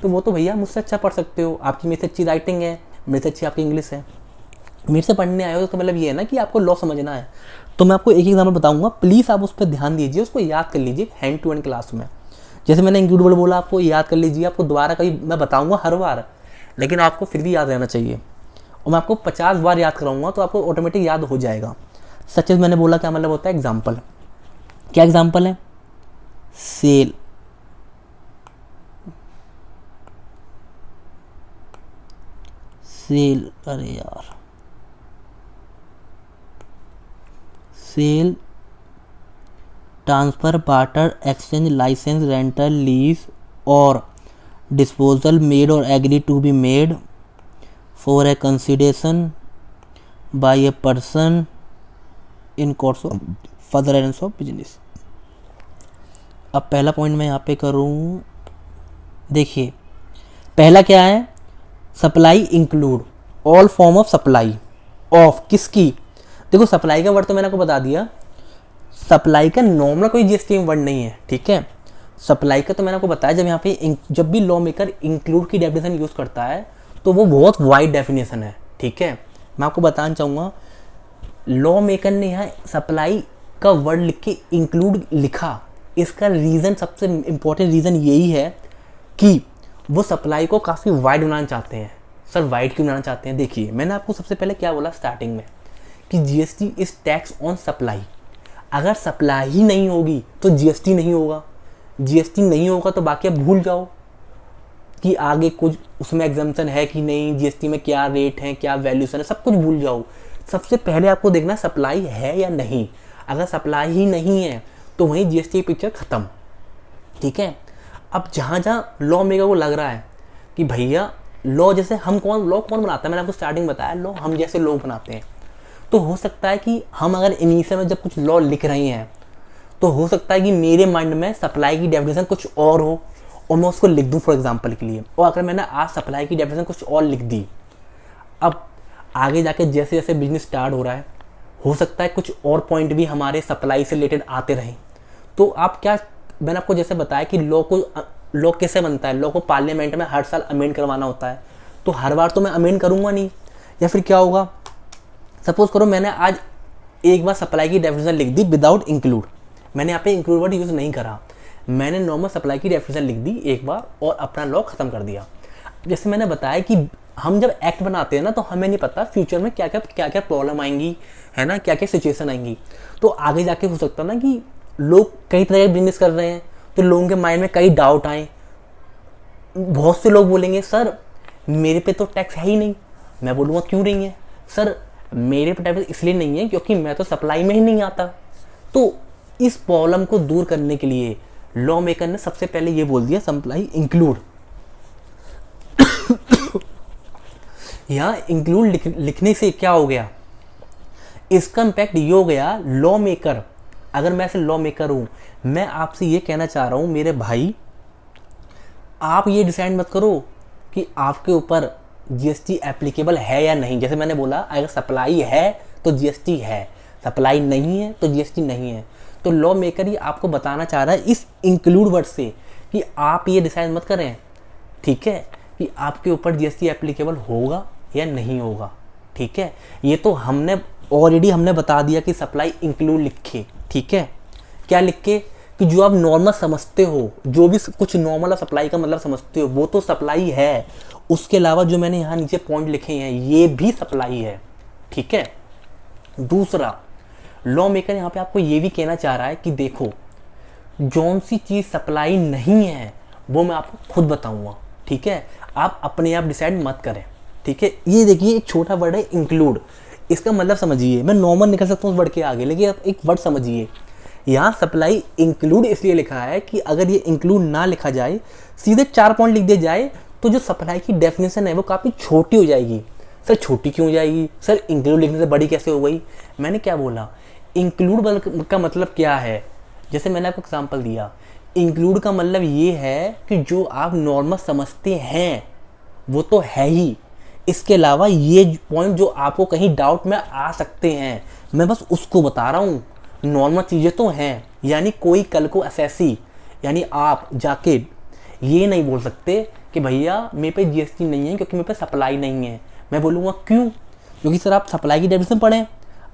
तो वो तो भैया मुझसे अच्छा पढ़ सकते हो। आपकी मेरे से अच्छी राइटिंग है, मेरे से अच्छी आपकी इंग्लिश है, मेरे से पढ़ने आए हो तो मतलब ये है ना कि आपको लॉ समझना है। तो मैं आपको एक एग्जाम्पल बताऊंगा, प्लीज़ आप उस पर ध्यान दीजिए, उसको याद कर लीजिए हैंड टू हैंड क्लास में। जैसे मैंने इंक्लूड वर्ड बोला, आपको याद कर लीजिए, आपको दोबारा कभी मैं बताऊँगा हर बार, लेकिन आपको फिर भी याद रहना चाहिए, और मैं आपको 50 बार याद कराऊंगा तो आपको ऑटोमेटिक याद हो जाएगा। सच एज मैंने बोला क्या मतलब होता है, एग्जाम्पल। क्या एग्जाम्पल है, सेल, सेल, अरे यार, sale, transfer, barter, exchange, licence, rental, lease और डिस्पोजल मेड और agree to be made for a consideration by a person in course of furtherance of business। अब पहला पॉइंट मैं यहाँ पे करूँ, देखिए पहला क्या है, supply include all form of supply of किसकी, देखो सप्लाई का वर्ड तो मैंने आपको बता दिया, सप्लाई का नॉर्मल कोई जीएसटी वर्ड नहीं है, ठीक है। सप्लाई का तो मैंने आपको बताया, जब यहाँ पे जब भी लॉ मेकर इंक्लूड की डेफिनेशन यूज़ करता है तो वो बहुत वाइड डेफिनेशन है, ठीक है। मैं आपको बताना चाहूँगा, लॉ मेकर ने यहाँ सप्लाई का वर्ड लिख के इंक्लूड लिखा, इसका रीज़न, सबसे इम्पोर्टेंट रीज़न यही है कि वो सप्लाई को काफ़ी वाइड बनाना चाहते हैं। सर वाइड क्यों बनाना चाहते हैं, देखिए मैंने आपको सबसे पहले क्या बोला स्टार्टिंग में कि GST is tax on supply. अगर सप्लाई ही नहीं होगी तो जीएसटी नहीं होगा, जीएसटी नहीं होगा तो बाकी आप भूल जाओ कि आगे कुछ उसमें एग्जाम्पशन है कि नहीं, जीएसटी में क्या रेट है, क्या वैल्यूशन है, सब कुछ भूल जाओ। सबसे पहले आपको देखना सप्लाई है या नहीं। अगर सप्लाई ही नहीं है तो वहीं जीएसटी पिक्चर ख़त्म, ठीक है। अब जहाँ जहाँ लॉ मेकर को लग रहा है कि भैया लॉ जैसे हम लॉ कौन बनाता है, मैंने आपको स्टार्टिंग बताया लॉ हम जैसे लोग बनाते हैं, तो हो सकता है कि हम अगर इनिशियल में जब कुछ लॉ लिख रहे हैं तो हो सकता है कि मेरे माइंड में सप्लाई की डेफिनेशन कुछ और हो और मैं उसको लिख दूं फॉर एग्जांपल के लिए, और अगर मैंने आज सप्लाई की डेफिनेशन कुछ और लिख दी, अब आगे जाके जैसे जैसे बिजनेस स्टार्ट हो रहा है हो सकता है कुछ और पॉइंट भी हमारे सप्लाई से रिलेटेड आते रहें। तो आप क्या, मैंने आपको जैसे बताया कि लॉ कैसे बनता है, लॉ को पार्लियामेंट में हर साल अमेंड करवाना होता है, तो हर बार तो मैं अमेंड करूँगा नहीं, या फिर क्या होगा, सपोज करो मैंने आज एक बार सप्लाई की डेफिनेशन लिख दी विदाउट इंक्लूड, मैंने यहाँ पे इंक्लूड वर्ड यूज़ नहीं करा, मैंने नॉर्मल सप्लाई की डेफिनेशन लिख दी एक बार और अपना लॉ ख़त्म कर दिया। जैसे मैंने बताया कि हम जब एक्ट बनाते हैं ना तो हमें नहीं पता फ्यूचर में क्या क्या प्रॉब्लम आएंगी, है ना, क्या क्या सिचुएशन आएंगी। तो आगे जाके हो सकता है ना कि लोग कई तरह के बिजनेस कर रहे हैं तो लोगों के माइंड में कई डाउट आए, बहुत से लोग बोलेंगे सर मेरे पे तो टैक्स है ही नहीं, मैं बोलूँगा क्यों नहीं है, सर मेरे पे टैक्स इसलिए नहीं है क्योंकि मैं तो सप्लाई में ही नहीं आता। तो इस प्रॉब्लम को दूर करने के लिए लॉ मेकर ने सबसे पहले ये बोल दिया सप्लाई इंक्लूड। यहाँ इंक्लूड लिखने से क्या हो गया, इसका इम्पैक्ट ये हो गया, लॉ मेकर, अगर मैं ऐसे लॉ मेकर हूँ, मैं आपसे ये कहना चाह रहा हूँ मेरे भाई, आप ये डिसाइड मत करो कि आपके ऊपर जीएसटी एप्लीकेबल है या नहीं। जैसे मैंने बोला अगर सप्लाई है तो जीएसटी है, सप्लाई नहीं है तो जीएसटी नहीं है। तो लॉ मेकर ही आपको बताना चाह रहा है इस इंक्लूड वर्ड से कि आप ये डिसाइड मत करें, ठीक है, कि आपके ऊपर जीएसटी एप्लीकेबल होगा या नहीं होगा, ठीक है। ये तो हमने ऑलरेडी बता दिया कि सप्लाई इंक्लूड लिखे, ठीक है, क्या लिख के कि जो आप नॉर्मल समझते हो, जो भी कुछ नॉर्मल सप्लाई का मतलब समझते हो वो तो सप्लाई है, उसके अलावा जो मैंने यहाँ नीचे पॉइंट लिखे हैं ये भी सप्लाई है, ठीक है। दूसरा, लॉ मेकर यहाँ पे आपको ये भी कहना चाह रहा है कि देखो जौन सी चीज़ सप्लाई नहीं है वो मैं आपको खुद बताऊंगा, ठीक है, आप अपने आप डिसाइड मत करें, ठीक है। ये देखिए एक छोटा वर्ड है इंक्लूड, इसका मतलब समझिए, मैं नॉर्मल निकल सकता हूँ उस वर्ड के आगे, लेकिन आप एक वर्ड समझिए, यहाँ सप्लाई इंक्लूड इसलिए लिखा है कि अगर ये इंक्लूड ना लिखा जाए, सीधे 4 पॉइंट लिख दिया जाए तो जो सप्लाई की डेफिनेशन है वो काफ़ी छोटी हो जाएगी। सर छोटी क्यों हो जाएगी, सर इंक्लूड लिखने से बड़ी कैसे हो गई, मैंने क्या बोला, इंक्लूड का मतलब क्या है, जैसे मैंने आपको एग्जांपल दिया, इंक्लूड का मतलब ये है कि जो आप नॉर्मल समझते हैं वो तो है ही, इसके अलावा ये पॉइंट जो आपको कहीं डाउट में आ सकते हैं मैं बस उसको बता रहा हूँ, नॉर्मल चीज़ें तो हैं। यानी कोई कल को असेसी, यानी आप जाके ये नहीं बोल सकते कि भैया मेरे पे जीएसटी नहीं है क्योंकि मेरे पे सप्लाई नहीं है, मैं बोलूँगा क्यों, क्योंकि सर आप सप्लाई की डेफिनेशन पढ़ें,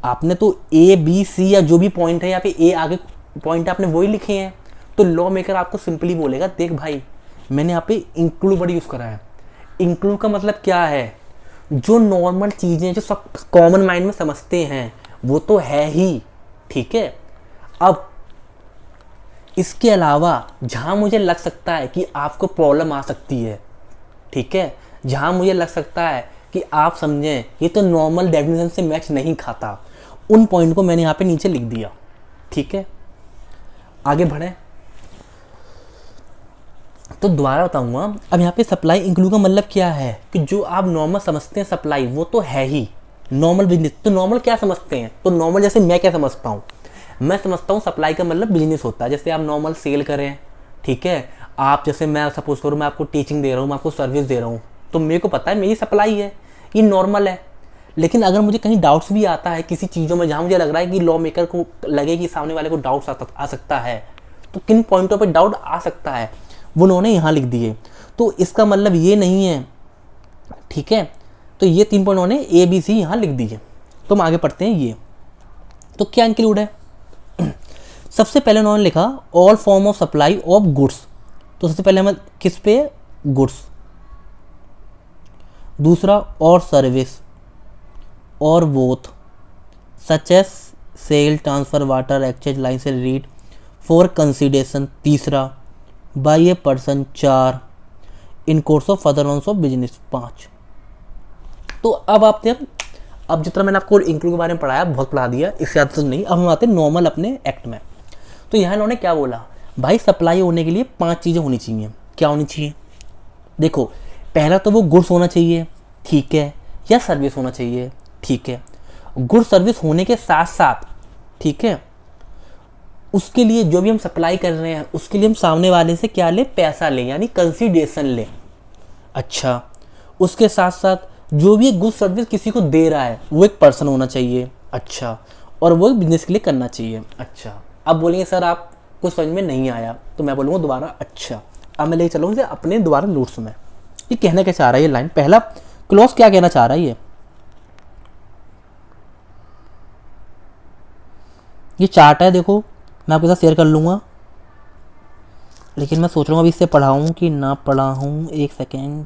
आपने तो ए बी सी या जो भी पॉइंट है यहाँ पे ए आगे पॉइंट आपने वही लिखे हैं। तो लॉ मेकर आपको सिंपली बोलेगा देख भाई मैंने यहाँ पे इंक्लूड वर्ड यूज़ करा है, इंक्लूड का मतलब क्या है, जो नॉर्मल चीज़ें जो सब कॉमन माइंड में समझते हैं वो तो है ही, ठीक है। अब इसके अलावा जहाँ मुझे लग सकता है कि आपको प्रॉब्लम आ सकती है, ठीक है, जहाँ मुझे लग सकता है कि आप समझें ये तो नॉर्मल डेफिनेशन से मैच नहीं खाता, उन पॉइंट को मैंने यहाँ पे नीचे लिख दिया, ठीक है। आगे बढ़ें तो दोबारा बताऊंगा, अब यहाँ पे सप्लाई इंक्लूड का मतलब क्या है कि जो आप नॉर्मल समझते हैं सप्लाई वो तो है ही, नॉर्मल बिजनेस, तो नॉर्मल क्या समझते हैं, तो नॉर्मल जैसे मैं क्या समझता हूँ, मैं समझता हूँ सप्लाई का मतलब बिजनेस होता है, जैसे आप नॉर्मल सेल करें, ठीक है। आप जैसे मैं सपोज करूँ मैं आपको टीचिंग दे रहा हूँ, मैं आपको सर्विस दे रहा हूँ, तो मेरे को पता है मेरी सप्लाई है, ये नॉर्मल है। लेकिन अगर मुझे कहीं डाउट्स भी आता है किसी चीज़ों में जहाँ मुझे लग रहा है कि लॉ मेकर को लगे कि सामने वाले को डाउट्स आ सकता है, तो किन पॉइंटों पर डाउट आ सकता है वो उन्होंने यहाँ लिख दिए। तो इसका मतलब ये नहीं है, ठीक है। तो ये 3 पॉइंट उन्होंने ABC यहाँ लिख दिए। तो हम आगे पढ़ते हैं। ये तो क्या इंक्लूड है, सबसे पहले उन्होंने लिखा all form of supply of goods. तो सबसे पहले हमें किस पे, गुड्स। दूसरा और सर्विस और both such as sale transfer barter exchange license read for consideration. तीसरा by a person. 4 in course of further of business. 5। तो अब अब जितना मैंने आपको इंक्लूड के बारे में पढ़ाया बहुत पढ़ा दिया, इससे ज़्यादा तो नहीं। अब हम आते हैं नॉर्मल अपने एक्ट में। तो यहाँ इन्होंने क्या बोला, भाई सप्लाई होने के लिए 5 चीज़ें होनी चाहिए। क्या होनी चाहिए, देखो पहला तो वो गुड्स होना चाहिए, ठीक है, या सर्विस होना चाहिए, ठीक है। गुड सर्विस होने के साथ साथ, ठीक है, उसके लिए जो भी हम सप्लाई कर रहे हैं उसके लिए हम सामने वाले से क्या लें, पैसा लें, यानी कंसीडरेशन लें। अच्छा, उसके साथ साथ जो भी गुड सर्विस किसी को दे रहा है वो एक पर्सन होना चाहिए। अच्छा, और वो बिजनेस के लिए करना चाहिए। अच्छा, अब बोलेंगे सर आपको समझ में नहीं आया, तो मैं बोलूँगा दोबारा अच्छा। अब मैं लेके चलूँगा अपने दोबारा नोट्स में, ये कहना क्या चाह रहा है ये लाइन, पहला क्लॉज क्या कहना चाह रहा है। ये चार्ट है, देखो मैं आपके साथ शेयर कर लूँगा, लेकिन मैं सोच रहा हूँ अभी इससे पढ़ाऊँ कि ना पढ़ाऊँ। एक सेकेंड,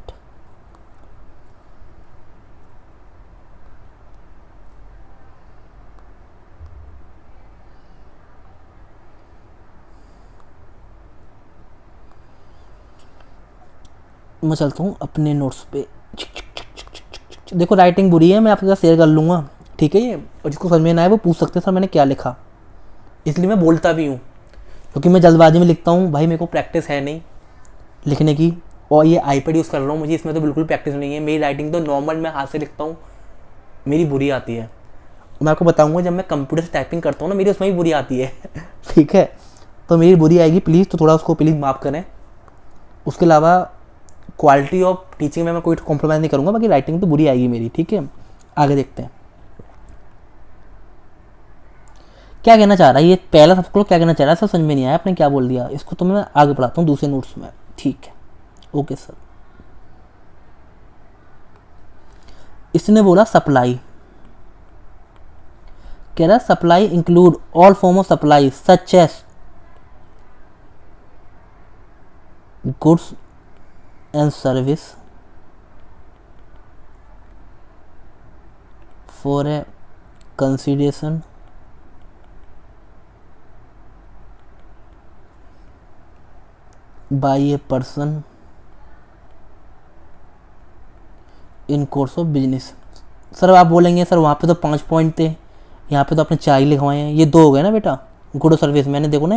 मैं चलता हूँ अपने नोट्स पे। देखो राइटिंग बुरी है, मैं आपके साथ शेयर कर लूँगा, ठीक है। ये और जिसको समझ में ना आए वो पूछ सकते हैं सर मैंने क्या लिखा, इसलिए मैं बोलता भी हूँ, क्योंकि मैं जल्दबाजी में लिखता हूँ भाई, मेरे को प्रैक्टिस है नहीं लिखने की, और ये आईपैड यूज़ कर रहा हूँ, मुझे इसमें तो बिल्कुल प्रैक्टिस नहीं है। मेरी राइटिंग तो नॉर्मल मैं हाथ से लिखता हूँ, मेरी बुरी आती है। मैं आपको बताऊँगा जब मैं कंप्यूटर से टाइपिंग करता हूँ ना, मेरी उसमें भी बुरी आती है ठीक है, तो मेरी बुरी आएगी प्लीज़, तो थोड़ा उसको प्लीज़ माफ़ करें। उसके अलावा क्वालिटी ऑफ टीचिंग में मैं कोई कॉम्प्रोमाइज़ नहीं करूँगा, बाकी राइटिंग तो बुरी आएगी मेरी, ठीक है। आगे देखते हैं क्या कहना चाह रहा है ये। पहला सबको क्या कहना चाह रहा है, सब समझ में नहीं आया आपने क्या बोल दिया, इसको तो मैं आगे पढ़ाता हूँ दूसरे नोट्स में, ठीक है। ओके सर, इसने बोला सप्लाई, कह रहा supply include all form of supply such as goods and service for a consideration by a person in course of business. Sir आप बोलेंगे सर वहाँ पे तो 5 पॉइंट थे, यहाँ पे तो आपने 4 ही लिखवाए हैं, ये 2 हो गए ना बेटा। गुड सर्विस मैंने देखो ना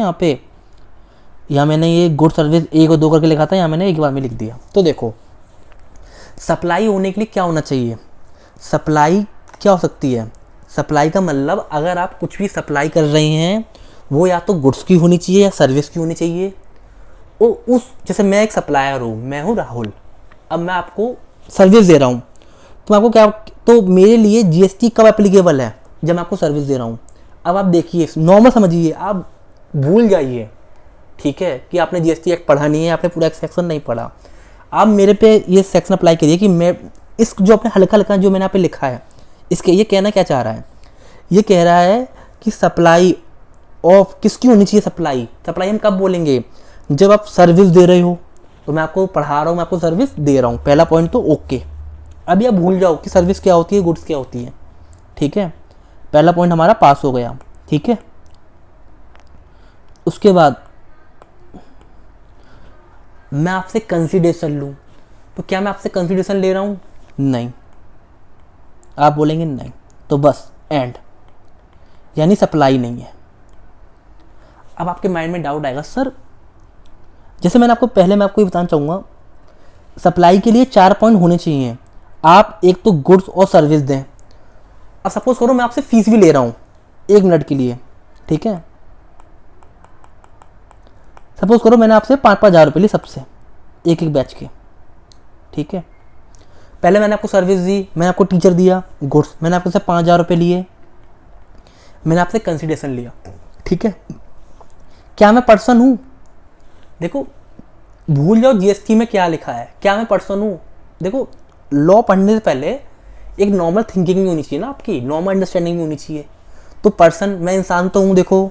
यहाँ मैंने ये गुड सर्विस 1 और 2 करके लिखा था, यहाँ मैंने एक बार में लिख दिया। तो देखो सप्लाई होने के लिए क्या होना चाहिए, सप्लाई क्या हो सकती है, सप्लाई का मतलब अगर आप कुछ भी सप्लाई कर रहे हैं वो या तो गुड्स की होनी चाहिए या सर्विस की होनी चाहिए। उस जैसे मैं एक सप्लायर हूँ, मैं हूँ राहुल, अब मैं आपको सर्विस दे रहा हूँ, तो आपको क्या, तो मेरे लिए GST कब एप्लीकेबल है, जब मैं आपको सर्विस दे रहा हूँ। अब आप देखिए नॉर्मल समझिए, आप भूल जाइए, ठीक है, कि आपने GST एक्ट पढ़ा नहीं है, आपने पूरा एक सेक्शन नहीं पढ़ा। आप मेरे पे ये सेक्शन अप्लाई करिए कि मैं इस जो अपने हल्का हल्का जो मैंने यहाँ पे लिखा है, इसके ये कहना क्या चाह रहा है, ये कह रहा है कि सप्लाई ऑफ किसकी होनी चाहिए, सप्लाई हम कब बोलेंगे, जब आप सर्विस दे रहे हो। तो मैं आपको पढ़ा रहा हूँ, मैं आपको सर्विस दे रहा हूँ, पहला पॉइंट तो ओके। अभी आप भूल जाओ कि सर्विस क्या होती है, गुड्स क्या होती है, ठीक है। पहला पॉइंट हमारा पास हो गया, ठीक है। उसके बाद मैं आपसे कंसीडरेशन लूँ, तो क्या मैं आपसे कंसीडरेशन ले रहा हूँ, नहीं, आप बोलेंगे नहीं, तो बस एंड, यानी सप्लाई नहीं है। अब आपके माइंड में डाउट आएगा सर, जैसे मैं आपको ये बताना चाहूँगा, सप्लाई के लिए 4 पॉइंट होने चाहिए, आप एक तो गुड्स और सर्विस दें। अब सपोज करो मैं आपसे फीस भी ले रहा हूँ 1 मिनट के लिए, ठीक है। सपोज करो मैंने आपसे 5,000 रुपये लिए सबसे, एक एक बैच के, ठीक है। पहले मैंने आपको सर्विस दी, मैंने आपको टीचर दिया, गुड्स, मैंने आपको से 5,000 रुपये लिए, मैंने आपसे कंसिडरेशन लिया, ठीक है। क्या मैं पर्सन हूँ? देखो, भूल जाओ जीएसटी में क्या लिखा है, क्या मैं पर्सन हूँ? देखो, लॉ पढ़ने से पहले एक नॉर्मल थिंकिंग भी होनी चाहिए ना, आपकी नॉर्मल अंडरस्टैंडिंग भी होनी चाहिए। तो पर्सन, मैं इंसान तो हूँ, देखो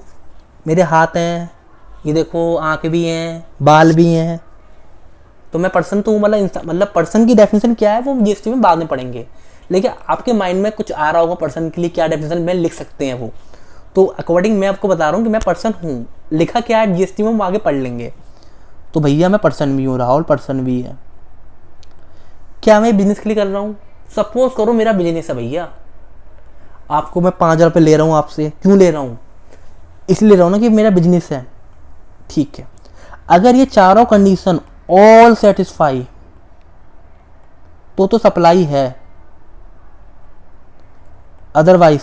मेरे हाथ हैं, ये देखो आँखें भी हैं, बाल भी हैं, तो मैं पर्सन तो हूँ। मतलब पर्सन की डेफिनेशन क्या है वो जीएसटी में बाद में पढ़ेंगे, लेकिन आपके माइंड में कुछ आ रहा होगा पर्सन के लिए क्या डेफिनेशन में लिख सकते हैं वो, तो अकॉर्डिंग मैं आपको बता रहा हूँ कि मैं पर्सन हूँ। लिखा क्या है जीएसटी में हम आगे पढ़ लेंगे। तो भैया मैं पर्सन भी हूँ, राहुल पर्सन भी है। क्या मैं बिजनेस के लिए कर रहा हूँ? सपोज करो मेरा बिजनेस है भैया, आपको मैं 5,000 रुपये ले रहा हूँ आपसे। क्यों ले रहा हूँ? इसलिए ले रहा हूँ ना कि मेरा बिजनेस है, ठीक है। अगर ये चारों कंडीशन ऑल सेटिस्फाई तो सप्लाई है, otherwise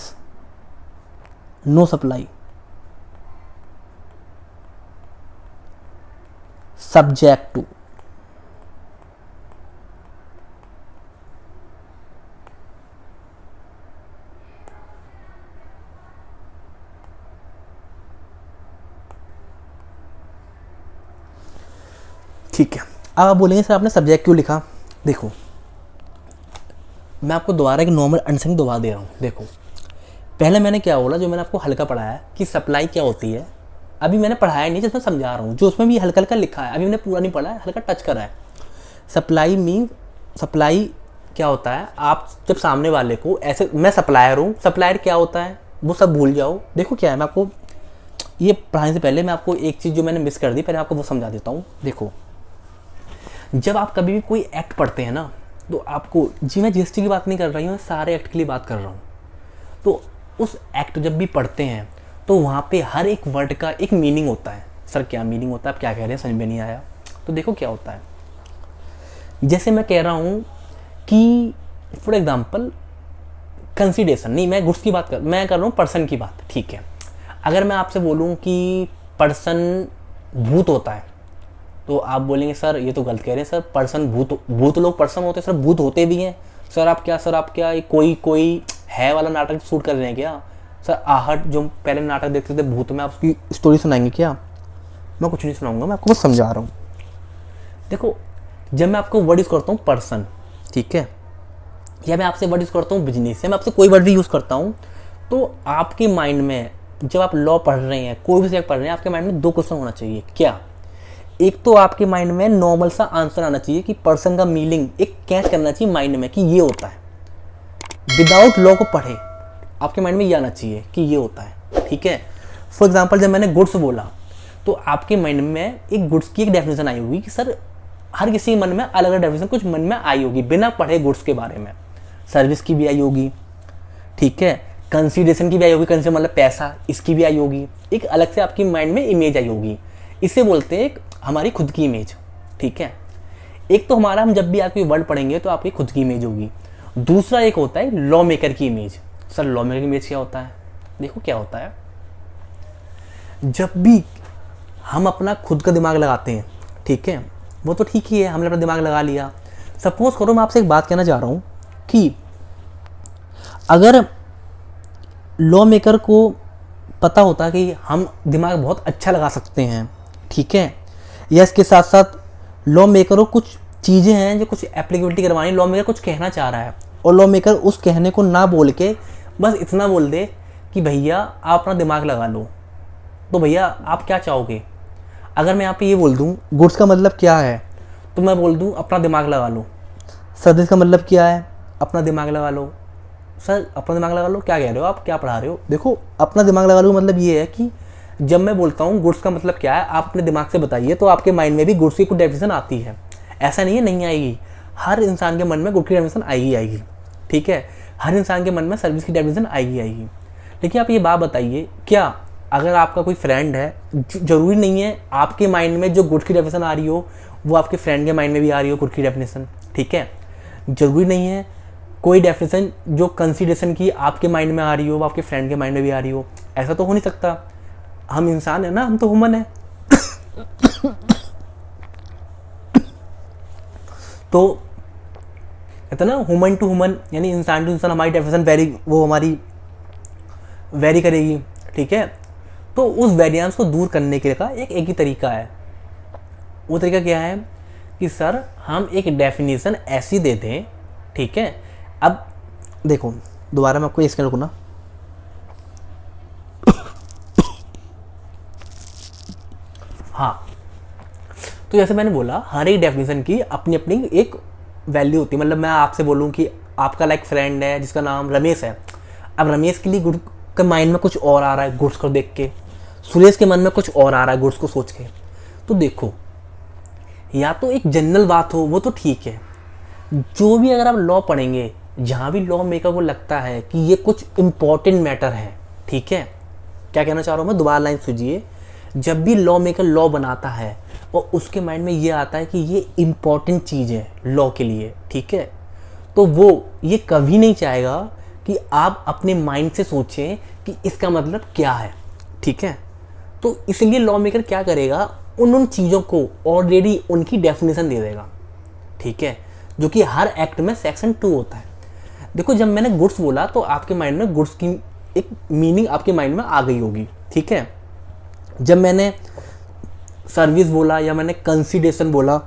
no supply. Subject to ठीक है। अब आप बोलेंगे सर आपने सब्जेक्ट क्यों लिखा? देखो, मैं आपको दोबारा एक नॉर्मल अंडरस्टैंडिंग दोबारा दे रहा हूँ। देखो, पहले मैंने क्या बोला, जो मैंने आपको हल्का पढ़ाया कि सप्लाई क्या होती है, अभी मैंने पढ़ाया नहीं, जिसमें समझा रहा हूँ, जो उसमें भी हल्का हल्का लिखा है, अभी मैंने पूरा नहीं पढ़ा है, हल्का टच करा है। सप्लाई मीन, सप्लाई क्या होता है, आप जब सामने वाले को ऐसे, मैं सप्लायर हूँ, सप्लायर क्या होता है वो सब भूल जाओ। देखो क्या है, मैं आपको ये पढ़ाने से पहले मैं आपको एक चीज़ जो मैंने मिस कर दी, पहले आपको वो समझा देता हूँ। देखो, जब आप कभी भी कोई एक्ट पढ़ते हैं ना, तो आपको, जी मैं जीएसटी की बात नहीं कर रही हूँ, मैं सारे एक्ट के लिए बात कर रहा हूँ। तो उस एक्ट जब भी पढ़ते हैं तो वहाँ पे हर एक वर्ड का एक मीनिंग होता है। सर क्या मीनिंग होता है, आप क्या कह रहे हैं, समझ में नहीं आया? तो देखो क्या होता है, जैसे मैं कह रहा हूँ कि फॉर एग्जाम्पल कंसिडरेशन, नहीं मैं गुड्स की बात मैं कर रहा हूँ पर्सन की बात, ठीक है। अगर मैं आपसे बोलूँ कि पर्सन भूत होता है, तो आप बोलेंगे सर ये तो गलत कह रहे हैं सर, पर्सन भूत लोग पर्सन होते हैं सर, भूत होते भी हैं सर। आप क्या कोई है वाला नाटक शूट कर रहे हैं क्या सर? आहट जो पहले नाटक देखते थे भूत में, आप उसकी स्टोरी सुनाएंगे क्या? मैं कुछ नहीं सुनाऊंगा, मैं आपको बस समझा रहा हूँ। देखो, जब मैं आपको वर्ड यूज़ करता हूँ पर्सन, ठीक है, या मैं आपसे वर्ड यूज़ करता हूँ बिजनेस, या मैं आपसे कोई वर्ड भी यूज़ करता हूँ, तो आपके माइंड में जब आप लॉ पढ़ रहे हैं, कोई भी सब्जेक्ट पढ़ रहे हैं, आपके माइंड में दो क्वेश्चन होना चाहिए। क्या? एक तो आपके माइंड में नॉर्मल सा आंसर आना चाहिए कि पर्सन का मीनिंग एक कैच करना चाहिए माइंड में कि ये होता है, विदाउट लॉ को पढ़े आपके माइंड में ये आना चाहिए कि ये होता है, ठीक है। फॉर एग्जांपल जब मैंने गुड्स बोला, तो आपके माइंड में एक गुड्स की एक डेफिनेशन आई होगी कि सर, हर किसी के मन में अलग अलग डेफिनेशन कुछ मन में आई होगी बिना पढ़े गुड्स के बारे में। सर्विस की भी आई होगी, ठीक है, कंसीडरेशन की भी आई होगी, कंसीडर मतलब पैसा, इसकी भी आई होगी, एक अलग से आपकी माइंड में इमेज आई होगी। इसे बोलते हैं एक हमारी खुद की इमेज, ठीक है। एक तो हमारा, हम जब भी आपकी वर्ड पढ़ेंगे तो आपकी खुद की इमेज होगी। दूसरा एक होता है लॉ मेकर की इमेज। सर लॉ मेकर की इमेज क्या होता है? देखो क्या होता है, जब भी हम अपना खुद का दिमाग लगाते हैं, ठीक है, वो तो ठीक ही है, हमने अपना दिमाग लगा लिया। सपोज करो मैं आपसे एक बात कहना चाह रहा हूँ कि अगर लॉ मेकर को पता होता कि हम दिमाग बहुत अच्छा लगा सकते हैं, ठीक है, या इसके साथ साथ लॉ मेकर को कुछ चीज़ें हैं जो कुछ एप्लीकेबिलिटी करवानी, लॉ मेकर कुछ कहना चाह रहा है और लॉ मेकर उस कहने को ना बोल के बस इतना बोल दे कि भैया आप अपना दिमाग लगा लो, तो भैया आप क्या चाहोगे? अगर मैं यहाँ पे ये बोल दूँ गुड्स का मतलब क्या है, तो मैं बोल दूँ अपना दिमाग लगा लो। सर्विस का मतलब क्या है? अपना दिमाग लगा लो। सर अपना दिमाग लगा लो क्या कह रहे हो आप, क्या पढ़ा रहे हो? देखो, अपना दिमाग लगा लो मतलब ये है कि जब मैं बोलता हूँ गुड्स का मतलब क्या है, आप अपने दिमाग से बताइए, तो आपके माइंड में भी गुड्स की कुछ डेफिनेशन आती है। ऐसा नहीं है नहीं आएगी, हर इंसान के मन में गुड की डेफिनेशन आएगी, ठीक है, हर इंसान के मन में सर्विस की डेफिनेशन आएगी। लेकिन आप ये बात बताइए, क्या अगर आपका कोई फ्रेंड है, जरूरी नहीं है आपके माइंड में जो गुड की डेफिनेशन आ रही हो वो आपके फ्रेंड के माइंड में भी आ रही हो गुड की डेफिनेशन, ठीक है, जरूरी नहीं है कोई डेफिनेशन जो कंसीडरेशन की आपके माइंड में आ रही हो वो आपके फ्रेंड के माइंड में भी आ रही हो, ऐसा तो हो नहीं सकता। हम इंसान है ना, हम तो ह्यूमन है। तो कहते हैं ना ह्यूमन टू ह्यूमन, यानी इंसान टू इंसान हमारी डेफिनेशन वेरी करेगी, ठीक है। तो उस वेरिएंस को दूर करने के का एक ही तरीका है। वो तरीका क्या है कि सर हम एक डेफिनेशन ऐसी दे दें, ठीक है। अब देखो दोबारा मैं आपको इसके रखूँ ना, हाँ, तो जैसे मैंने बोला हर एक डेफिनेशन की अपनी अपनी एक वैल्यू होती है। मतलब मैं आपसे बोलूँ कि आपका लाइक फ्रेंड है जिसका नाम रमेश है, अब रमेश के लिए गुड के माइंड में कुछ और आ रहा है गुड्स को देख के, सुरेश के मन में कुछ और आ रहा है गुड्स को सोच के। तो देखो या तो एक जनरल बात हो वो तो ठीक है, जो भी अगर आप लॉ पढ़ेंगे जहाँ भी लॉ मेकर को लगता है कि ये कुछ इम्पॉर्टेंट मैटर है, ठीक है। क्या कहना चाह रहा हूँ मैं, दोबारा लाइन सुनिए। जब भी लॉ मेकर लॉ बनाता है और उसके माइंड में ये आता है कि ये इम्पॉर्टेंट चीज़ है लॉ के लिए, ठीक है, तो वो ये कभी नहीं चाहेगा कि आप अपने माइंड से सोचें कि इसका मतलब क्या है, ठीक है। तो इसलिए लॉ मेकर क्या करेगा, उन चीज़ों को ऑलरेडी उनकी डेफिनेशन दे देगा, ठीक है, जो कि हर एक्ट में सेक्शन 2 होता है। देखो जब मैंने गुड्स बोला तो आपके माइंड में गुड्स की एक मीनिंग आपके माइंड में आ गई होगी, ठीक है। जब मैंने सर्विस बोला या मैंने कंसीडरेशन बोला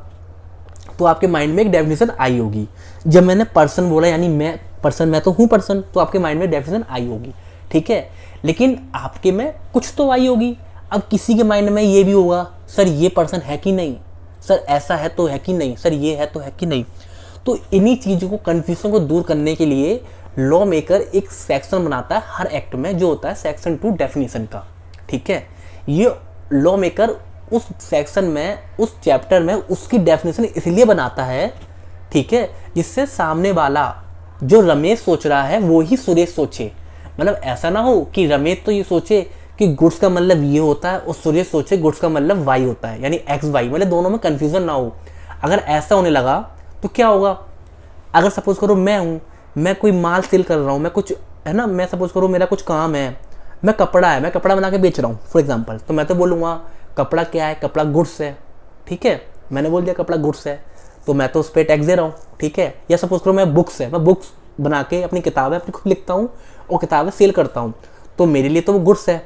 तो आपके माइंड में एक डेफिनेशन आई होगी। जब मैंने पर्सन बोला यानी मैं तो हूँ पर्सन, तो आपके माइंड में डेफिनेशन आई होगी, ठीक है। लेकिन आपके में कुछ तो आई होगी। अब किसी के माइंड में ये भी होगा सर ये पर्सन है कि नहीं, सर ऐसा है तो है कि नहीं, सर ये है तो है कि नहीं। तो इन्हीं चीज़ों को कन्फ्यूजन को दूर करने के लिए लॉ मेकर एक सेक्शन बनाता है हर एक्ट में जो होता है सेक्शन 2 डेफिनेशन का, ठीक है। ये लॉ मेकर उस सेक्शन में उस चैप्टर में उसकी डेफिनेशन इसलिए बनाता है, ठीक है, जिससे सामने वाला जो रमेश सोच रहा है वो ही सुरेश सोचे। मतलब ऐसा ना हो कि रमेश तो ये सोचे कि गुड्स का मतलब ये होता है और सुरेश सोचे गुड्स का मतलब वाई होता है, यानी एक्स वाई, मतलब दोनों में कन्फ्यूजन ना हो। अगर ऐसा होने लगा तो क्या होगा, अगर सपोज करो मैं कोई माल सेल कर रहा हूँ, मैं कुछ है ना, मैं सपोज करो मेरा कुछ काम है, मैं कपड़ा बना के बेच रहा हूँ फॉर एग्जांपल, तो मैं तो बोलूँगा कपड़ा क्या है, कपड़ा गुड्स है, ठीक है। मैंने बोल दिया कपड़ा गुड्स है तो मैं तो उस पर टैक्स दे रहा हूँ, ठीक है। या सपोज करो मैं बुक्स बना के अपनी किताबें अपनी खुद लिखता हूँ और किताबें सेल करता हूँ, तो मेरे लिए तो वो गुड्स है,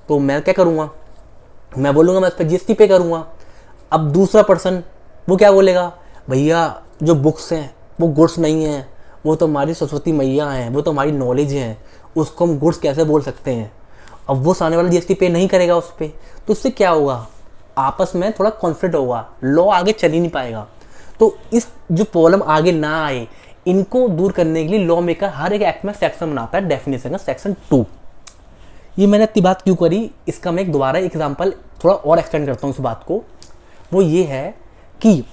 तो मैं क्या करूँगा, मैं बोलूँगा मैं इस पर जीएसटी पे करूँगा। अब दूसरा पर्सन वो क्या बोलेगा, भैया जो बुक्स हैं वो गुड्स नहीं हैं, वो तो हमारी सरस्वती मैया हैं, वो तो हमारी नॉलेज है, उसको हम गुड्स कैसे बोल सकते हैं। अब वो सामने वाला जीएसटी पे नहीं करेगा उस पर, तो उससे क्या होगा, आपस में थोड़ा कॉन्फ्लिक्ट होगा, लॉ आगे चल ही नहीं पाएगा। तो इस जो प्रॉब्लम आगे ना आए इनको दूर करने के लिए लॉ मेकर हर एक एक्ट में सेक्शन बनाता है डेफिनेशन का, सेक्शन 2। ये मैंने इतनी बात क्यों करी, इसका मैं एक दोबारा एग्जांपल थोड़ा और एक्सटेंड करता हूँ इस बात को। वो ये है कि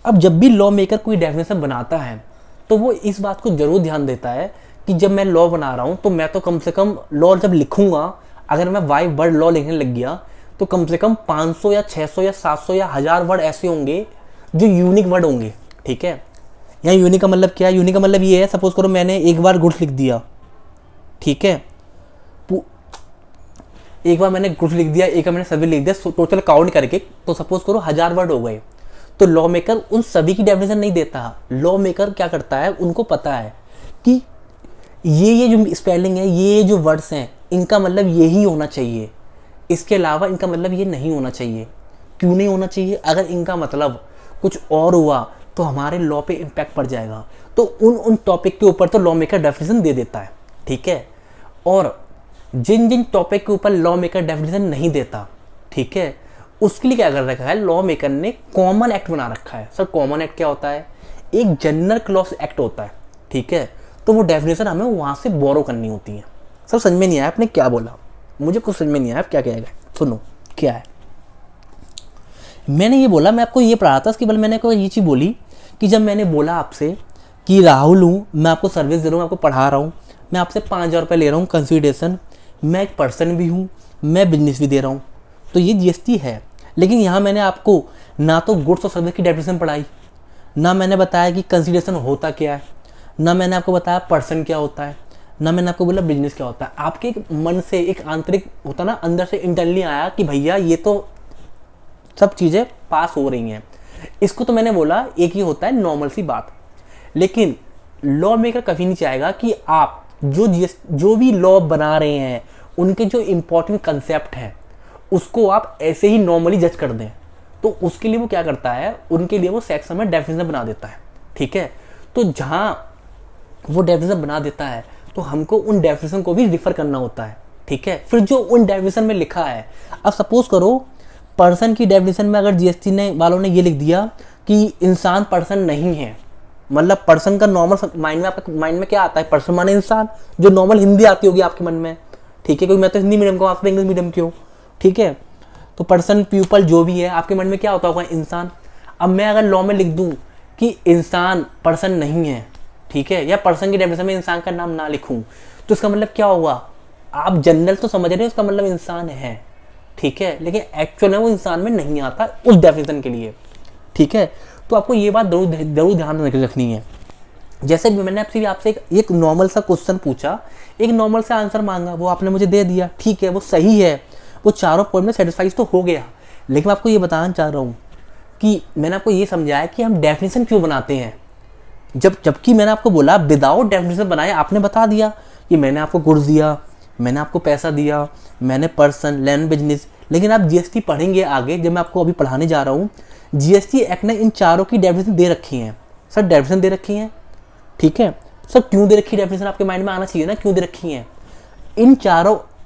अब जब भी लॉ मेकर कोई डेफिनेशन बनाता है तो वो इस बात को जरूर ध्यान देता है कि जब मैं लॉ बना रहा हूँ तो मैं तो कम से कम लॉ जब लिखूंगा, अगर मैं वाई वर्ड लॉ लिखने लग गया तो कम से कम 500 या 600 या 700 या 1000 वर्ड ऐसे होंगे जो यूनिक वर्ड होंगे, ठीक है। यहाँ यूनिक का मतलब क्या है, यूनिक का मतलब ये है, सपोज करो मैंने एक बार गुड्स लिख दिया, ठीक है, एक बार मैंने गुड्स लिख दिया, एक बार मैंने सर्विस लिख दिया, टोटल काउंट करके तो सपोज करो 1000 वर्ड हो गए। तो लॉ मेकर उन सभी की डेफिनेशन नहीं देता, लॉ मेकर क्या करता है, उनको पता है कि ये जो स्पेलिंग है, ये जो वर्ड्स हैं इनका मतलब यही होना चाहिए, इसके अलावा इनका मतलब ये नहीं होना चाहिए। क्यों नहीं होना चाहिए, अगर इनका मतलब कुछ और हुआ तो हमारे लॉ पे इम्पैक्ट पड़ जाएगा। तो उन टॉपिक के ऊपर तो लॉ मेकर डेफिनेशन दे देता है, ठीक है। और जिन जिन टॉपिक के ऊपर लॉ मेकर डेफिनेशन नहीं देता, ठीक है, उसके लिए क्या कर रखा है, लॉ मेकर ने कॉमन एक्ट बना रखा है। सर कॉमन एक्ट क्या होता है, एक जनरल क्लॉज एक्ट होता है, ठीक है। तो वो डेफिनेशन हमें वहाँ से बोरो करनी होती है। सर समझ में नहीं आया आपने क्या बोला, मुझे कुछ समझ में नहीं आया आप क्या कहेगा, सुनो क्या है। मैंने ये बोला, मैं आपको ये पढ़ा रहा था, इसके बाद मैंने आपको ये चीज़ बोली कि जब मैंने बोला आपसे कि राहुल हूँ, मैं आपको सर्विस दे रहा हूँ, आपको पढ़ा रहा हूँ, मैं आपसे 5000 रुपये ले रहा हूँ कंसिडरेशन, मैं एक पर्सन भी हूँ, मैं बिजनेस भी दे रहा हूँ, तो ये जीएसटी है। लेकिन यहाँ मैंने आपको ना तो गुड्स और सर्विस की डेफिनेशन पढ़ाई, ना मैंने बताया कि कंसिडरेशन होता क्या है, ना मैंने आपको बताया पर्सन क्या होता है, ना मैंने आपको बोला बिजनेस क्या होता है। आपके एक मन से एक आंतरिक होता ना, अंदर से इंटरनली आया कि भैया ये तो सब चीज़ें पास हो रही हैं। इसको तो मैंने बोला एक ही होता है, नॉर्मल सी बात। लेकिन लॉ मेकर कभी नहीं चाहेगा कि आप जो भी लॉ बना रहे हैं उनके जो इम्पोर्टेंट कंसेप्ट है उसको आप ऐसे ही नॉर्मली जज कर दें। तो उसके लिए वो क्या करता है, उनके लिए वो सेक्शन में डेफिनेशन बना देता है। ठीक है, तो जहाँ वो डेफिनेशन बना देता है तो हमको उन डेफिनेशन को भी रिफर करना होता है। ठीक है, फिर जो उन डेफिनेशन में लिखा है, अब सपोज करो पर्सन की डेफिनेशन में अगर जीएसटी ने वालों ने ये लिख दिया कि इंसान पर्सन नहीं है, मतलब पर्सन का नॉर्मल माइंड में, आपका माइंड में क्या आता है, पर्सन माने इंसान, जो नॉर्मल हिंदी आती होगी आपके मन में। ठीक है, क्योंकि मैं तो हिंदी मीडियम का हूँ, आप तो इंग्लिश मीडियम के हो। ठीक है, तो पर्सन पीपल जो भी है आपके मन में क्या होता होगा, इंसान। अब मैं अगर लॉ में लिख दूं कि इंसान पर्सन नहीं है, ठीक है, या पर्सन की डेफिनेशन में इंसान का नाम ना लिखूं, तो इसका मतलब क्या होगा, आप जनरल तो समझ रहे हो, उसका मतलब इंसान है। ठीक है, लेकिन एक्चुअल में वो इंसान में नहीं आता उस डेफिनेशन के लिए। ठीक है, तो आपको ये बात जरूर ध्यान में रखनी है। जैसे भी मैंने आपसे एक नॉर्मल सा क्वेश्चन पूछा, एक नॉर्मल सा आंसर मांगा, वो आपने मुझे दे दिया, ठीक है, वो सही है, वो चारों पॉइंट में सेटिस्फाइज तो हो गया। लेकिन मैं आपको ये बताना चाह रहा हूँ कि मैंने आपको ये समझाया कि हम डेफिनेशन क्यों बनाते हैं, जबकि मैंने आपको बोला विदाउट डेफिनेशन बनाए, आपने बता दिया कि मैंने आपको गुड्स दिया, मैंने आपको पैसा दिया, मैंने पर्सन, लैंड, बिजनेस। लेकिन आप जीएसटी पढ़ेंगे आगे, जब मैं आपको अभी पढ़ाने जा रहा हूँ, जीएसटी एक्ट ने इन चारों की डेफिनेशन दे रखी है। सर डेफिनेशन दे रखी है, ठीक है सर, क्यों दे रखी है डेफिनेशन, आपके माइंड में आना चाहिए ना, क्यों दे रखी है।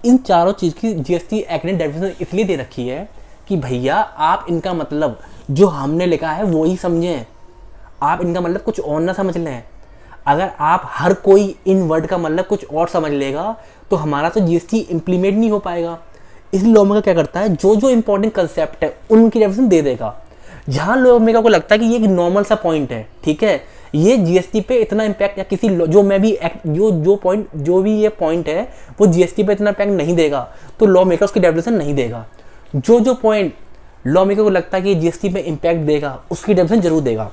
इन चारों चीज़ की जीएसटी एक्ट ने डेफिनेशन इसलिए दे रखी है कि भैया आप इनका मतलब जो हमने लिखा है वो ही समझें, आप इनका मतलब कुछ और ना समझ लें। अगर आप हर कोई इन वर्ड का मतलब कुछ और समझ लेगा तो हमारा तो जीएसटी इंप्लीमेंट नहीं हो पाएगा। इसलिए लॉ मेकर क्या करता है, जो जो इंपॉर्टेंट कंसेप्ट है उनकी डेफिनेशन दे देगा। जहां लॉ मेकर को लगता है कि ये एक नॉर्मल सा पॉइंट है, ठीक है, ये जीएसटी पे इतना इम्पैक्ट या किसी जो मैं भी जो भी ये पॉइंट है वो जीएसटी पे इतना इम्पैक्ट नहीं देगा, तो लॉ मेकर उसकी डेफिनेशन नहीं देगा। जो पॉइंट लॉ मेकर को लगता है कि जीएसटी पे इम्पैक्ट देगा उसकी डेफिनेशन जरूर देगा।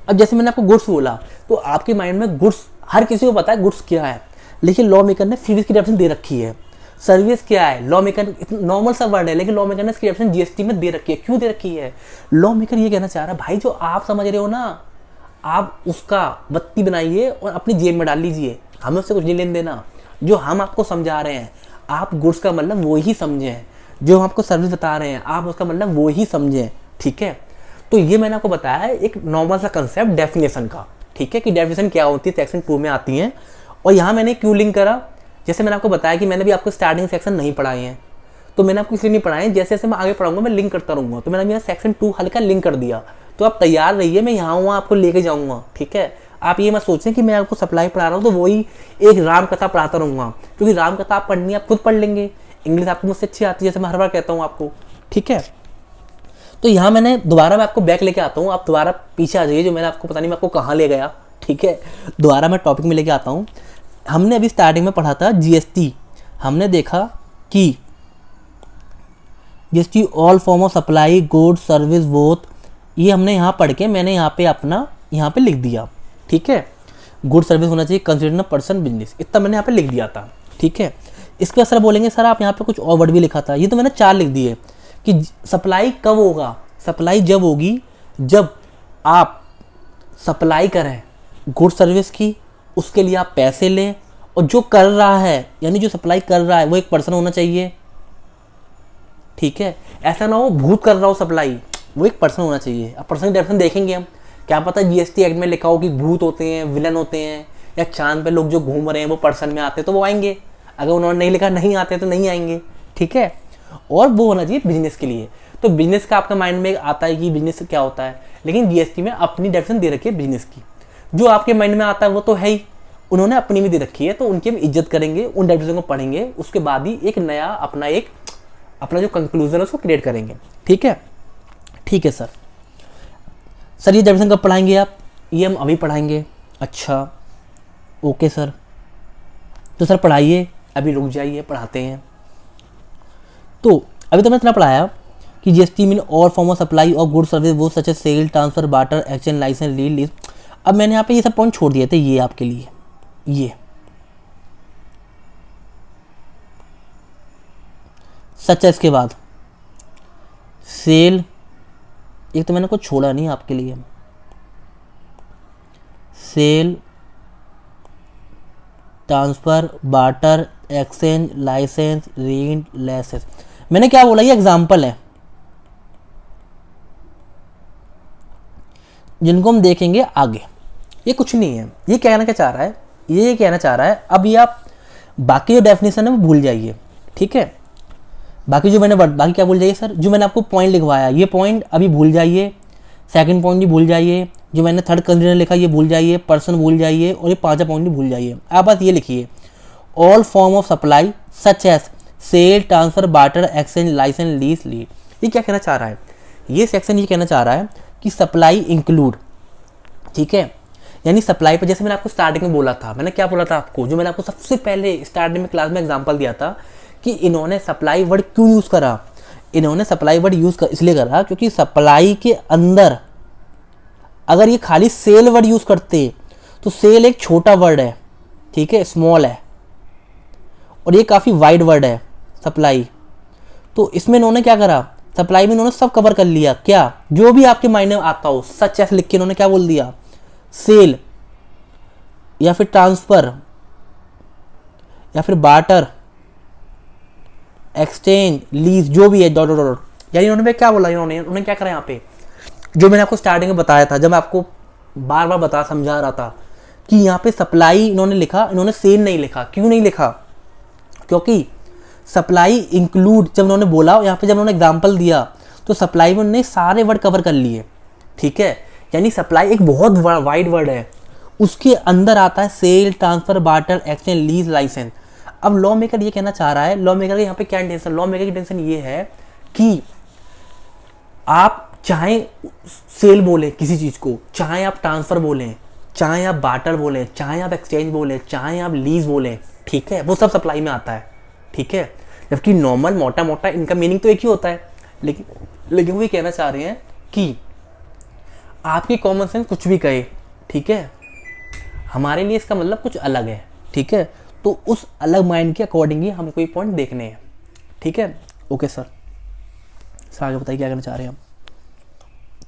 अब जैसे मैंने आपको गुड्स बोला, तो आपके माइंड में गुड्स, हर किसी को पता है गुड्स क्या है, लेकिन लॉ मेकर ने सर्विस की डेफिनेशन दे रखी है। सर्विस क्या है, लॉ मेकर नॉर्मल सा वर्ड है, लेकिन लॉ मेकर ने इसकी डेफिनेशन जीएसटी में दे रखी है। क्यों दे रखी है, लॉ मेकर ये कहना चाह रहा है भाई जो आप समझ रहे हो ना, आप उसका बत्ती बनाइए और अपनी जेब में डाल लीजिए, हमें उससे कुछ नहीं लेन देना। जो हम आपको समझा रहे हैं, आप गुड्स का मतलब वो ही समझें, जो हम आपको सर्विस बता रहे हैं आप उसका मतलब वो ही समझें। ठीक है, तो ये मैंने आपको बताया है एक नॉर्मल सा कंसेप्ट डेफिनेशन का। ठीक है, कि डेफिनेशन क्या होती है, सेक्शन 2 में आती हैं। और यहाँ मैंने क्यों लिंक करा, जैसे मैंने आपको बताया कि मैंने भी आपको स्टार्टिंग सेक्शन नहीं पढ़ाए हैं, तो मैंने आपको इसलिए नहीं पढ़ाए, जैसे जैसे मैं आगे पढ़ाऊंगा मैं लिंक करता रहूँगा, तो मैंने मेरा सेक्शन 2 हल्का लिंक कर दिया। तो आप तैयार रहिए, मैं यहाँ वहाँ आपको लेके जाऊँगा। ठीक है, आप ये मत सोचें कि मैं आपको सप्लाई पढ़ा रहा हूँ तो वही एक राम कथा पढ़ाता रहूँगा, क्योंकि राम कथा आप पढ़नी आप खुद पढ़ लेंगे, इंग्लिश आपको मुझसे अच्छी आती है, जैसे मैं हर बार कहता हूँ आपको। ठीक है, तो यहाँ मैंने दोबारा मैं आपको बैक लेके आता हूँ, आप दोबारा पीछे आ जाइए, जो मैंने आपको पता नहीं मैं आपको कहाँ ले गया। ठीक है, दोबारा मैं टॉपिक में लेके आता हूँ। हमने अभी स्टार्टिंग में पढ़ा था जीएसटी, हमने देखा कि GST all form of supply good service both, ये हमने यहाँ पढ़ के मैंने यहाँ पे लिख दिया। ठीक है, गुड सर्विस होना चाहिए, कंसिडर पर्सन बिजनेस, इतना मैंने यहाँ पे लिख दिया था। ठीक है, इसके बाद सर बोलेंगे सर आप यहाँ पे कुछ और वर्ड भी लिखा था, ये तो मैंने 4 लिख दिए कि सप्लाई कब होगा, सप्लाई जब होगी जब आप सप्लाई करें गुड सर्विस की, उसके लिए आप पैसे लें, और जो कर रहा है यानी जो सप्लाई कर रहा है वो एक पर्सन होना चाहिए। ठीक है, ऐसा ना हो भूत कर रहा हो सप्लाई, वो एक पर्सन होना चाहिए। अब पर्सन की डेफिनेशन देखेंगे हम, क्या पता जीएसटी एक्ट में लिखा हो कि भूत होते हैं, विलन होते हैं, या चांद पे लोग जो घूम रहे हैं वो पर्सन में आते हैं तो वो आएंगे, अगर उन्होंने नहीं लिखा नहीं आते तो नहीं आएंगे। ठीक है, और वो होना चाहिए बिजनेस के लिए। तो बिजनेस का आपका माइंड में आता है कि बिजनेस क्या होता है, लेकिन जीएसटी में अपनी डेफिनेशन दे रखी है बिजनेस की। जो आपके माइंड में आता है वो तो है ही, उन्होंने अपनी भी दे रखी है, तो उनकी हम इज्जत करेंगे, उन डेफिनेशन को पढ़ेंगे, उसके बाद ही एक नया अपना जो कंक्लूजन है उसको क्रिएट करेंगे। ठीक है, ठीक है सर ये डेफिनेशन कब पढ़ाएंगे आप, ये हम अभी पढ़ाएंगे। अच्छा ओके सर, तो सर पढ़ाइए, अभी रुक जाइए पढ़ाते हैं। तो अभी तो मैंने इतना पढ़ाया कि जीएसटी मीन और form of supply of good service वो such a sale, transfer, barter, exchange, licence, lease. अब मैंने यहाँ पे ये सब पॉइंट छोड़ दिए थे, ये आपके लिए, ये सच है। इसके बाद सेल, एक तो मैंने कुछ छोड़ा नहीं आपके लिए, sale, transfer, barter, exchange, licence, rent, leases. मैंने क्या बोला, ये एग्जाम्पल है जिनको हम देखेंगे आगे। ये कुछ नहीं है, ये कहना क्या चाह रहा है, ये कहना चाह रहा है अब ये आप बाकी जो डेफिनेशन है वो भूल जाइए, ठीक है। बाकी जो मैंने बाकी क्या भूल जाइए सर, जो मैंने आपको पॉइंट लिखवाया ये पॉइंट अभी भूल जाइए, सेकंड पॉइंट भी भूल जाइए, जो मैंने थर्ड कंसीडर लिखा ये भूल जाइए, पर्सन भूल जाइए, और ये पांचवा पॉइंट भी भूल जाइए। आप बस ये लिखिए, all form of supply such as sale, transfer, barter, exchange, licence, lease, lead. ये क्या कहना चाह रहा है, ये सेक्शन ये कहना चाह रहा है कि सप्लाई इंक्लूड, ठीक है, यानी सप्लाई पर, जैसे मैंने आपको स्टार्टिंग में बोला था, मैंने क्या बोला था आपको, जो मैंने आपको सबसे पहले स्टार्टिंग में क्लास में एग्जांपल दिया था कि इन्होंने सप्लाई वर्ड क्यों यूज़ करा। इन्होंने सप्लाई वर्ड यूज़ इसलिए करा क्योंकि सप्लाई के अंदर अगर ये खाली सेल वर्ड यूज़ करते तो सेल एक छोटा वर्ड है, ठीक है, स्मॉल है, और ये काफ़ी वाइड वर्ड है सप्लाई। तो इसमें इन्होंने क्या करा, सप्लाई में इन्होंने सब कवर कर लिया, क्या जो भी आपके माइंड में आता हो, सच ऐसे लिख के इन्होंने क्या बोल दिया, सेल या फिर ट्रांसफर या फिर बार्टर, एक्सचेंज, लीज, जो भी है डॉट डॉट डॉट, यानी इन्होंने क्या बोला, इन्होंने क्या करा यहाँ पे, जो मैंने आपको स्टार्टिंग में बताया था, जब मैं आपको बार बार समझा रहा था कि यहाँ पे सप्लाई इन्होंने लिखा, इन्होंने सेल नहीं लिखा। क्यों नहीं लिखा, क्योंकि सप्लाई इंक्लूड जब उन्होंने बोला, यहाँ पे जब उन्होंने एग्जांपल दिया तो सप्लाई में उन्होंने सारे वर्ड कवर कर लिए, ठीक है। यानी सप्लाई एक बहुत वाइड वर्ड है, उसके अंदर आता है sale, transfer, barter, exchange, lease, licence. अब लॉ मेकर ये कहना चाह रहा है, लॉ मेकर का यहाँ पे क्या इंटेंशन, लॉ मेकर की इंटेंशन ये है कि आप चाहे सेल बोले किसी चीज़ को, चाहे आप ट्रांसफर बोलें, चाहे आप बार्टर बोलें, चाहे आप एक्सचेंज बोलें, चाहे आप लीज बोलें, ठीक है, वो सब सप्लाई में आता है, ठीक है। जबकि नॉर्मल मोटा मोटा इनका मीनिंग तो एक ही होता है, लेकिन वो ये कहना चाह रहे हैं कि आपकी कॉमन सेंस कुछ भी कहे, ठीक है, हमारे लिए इसका मतलब कुछ अलग है, ठीक है। तो उस अलग माइंड के अकॉर्डिंग ही हमको ये पॉइंट देखने हैं, ठीक है। ओके सर आगे बताइए क्या करना चाह रहे हैं हम।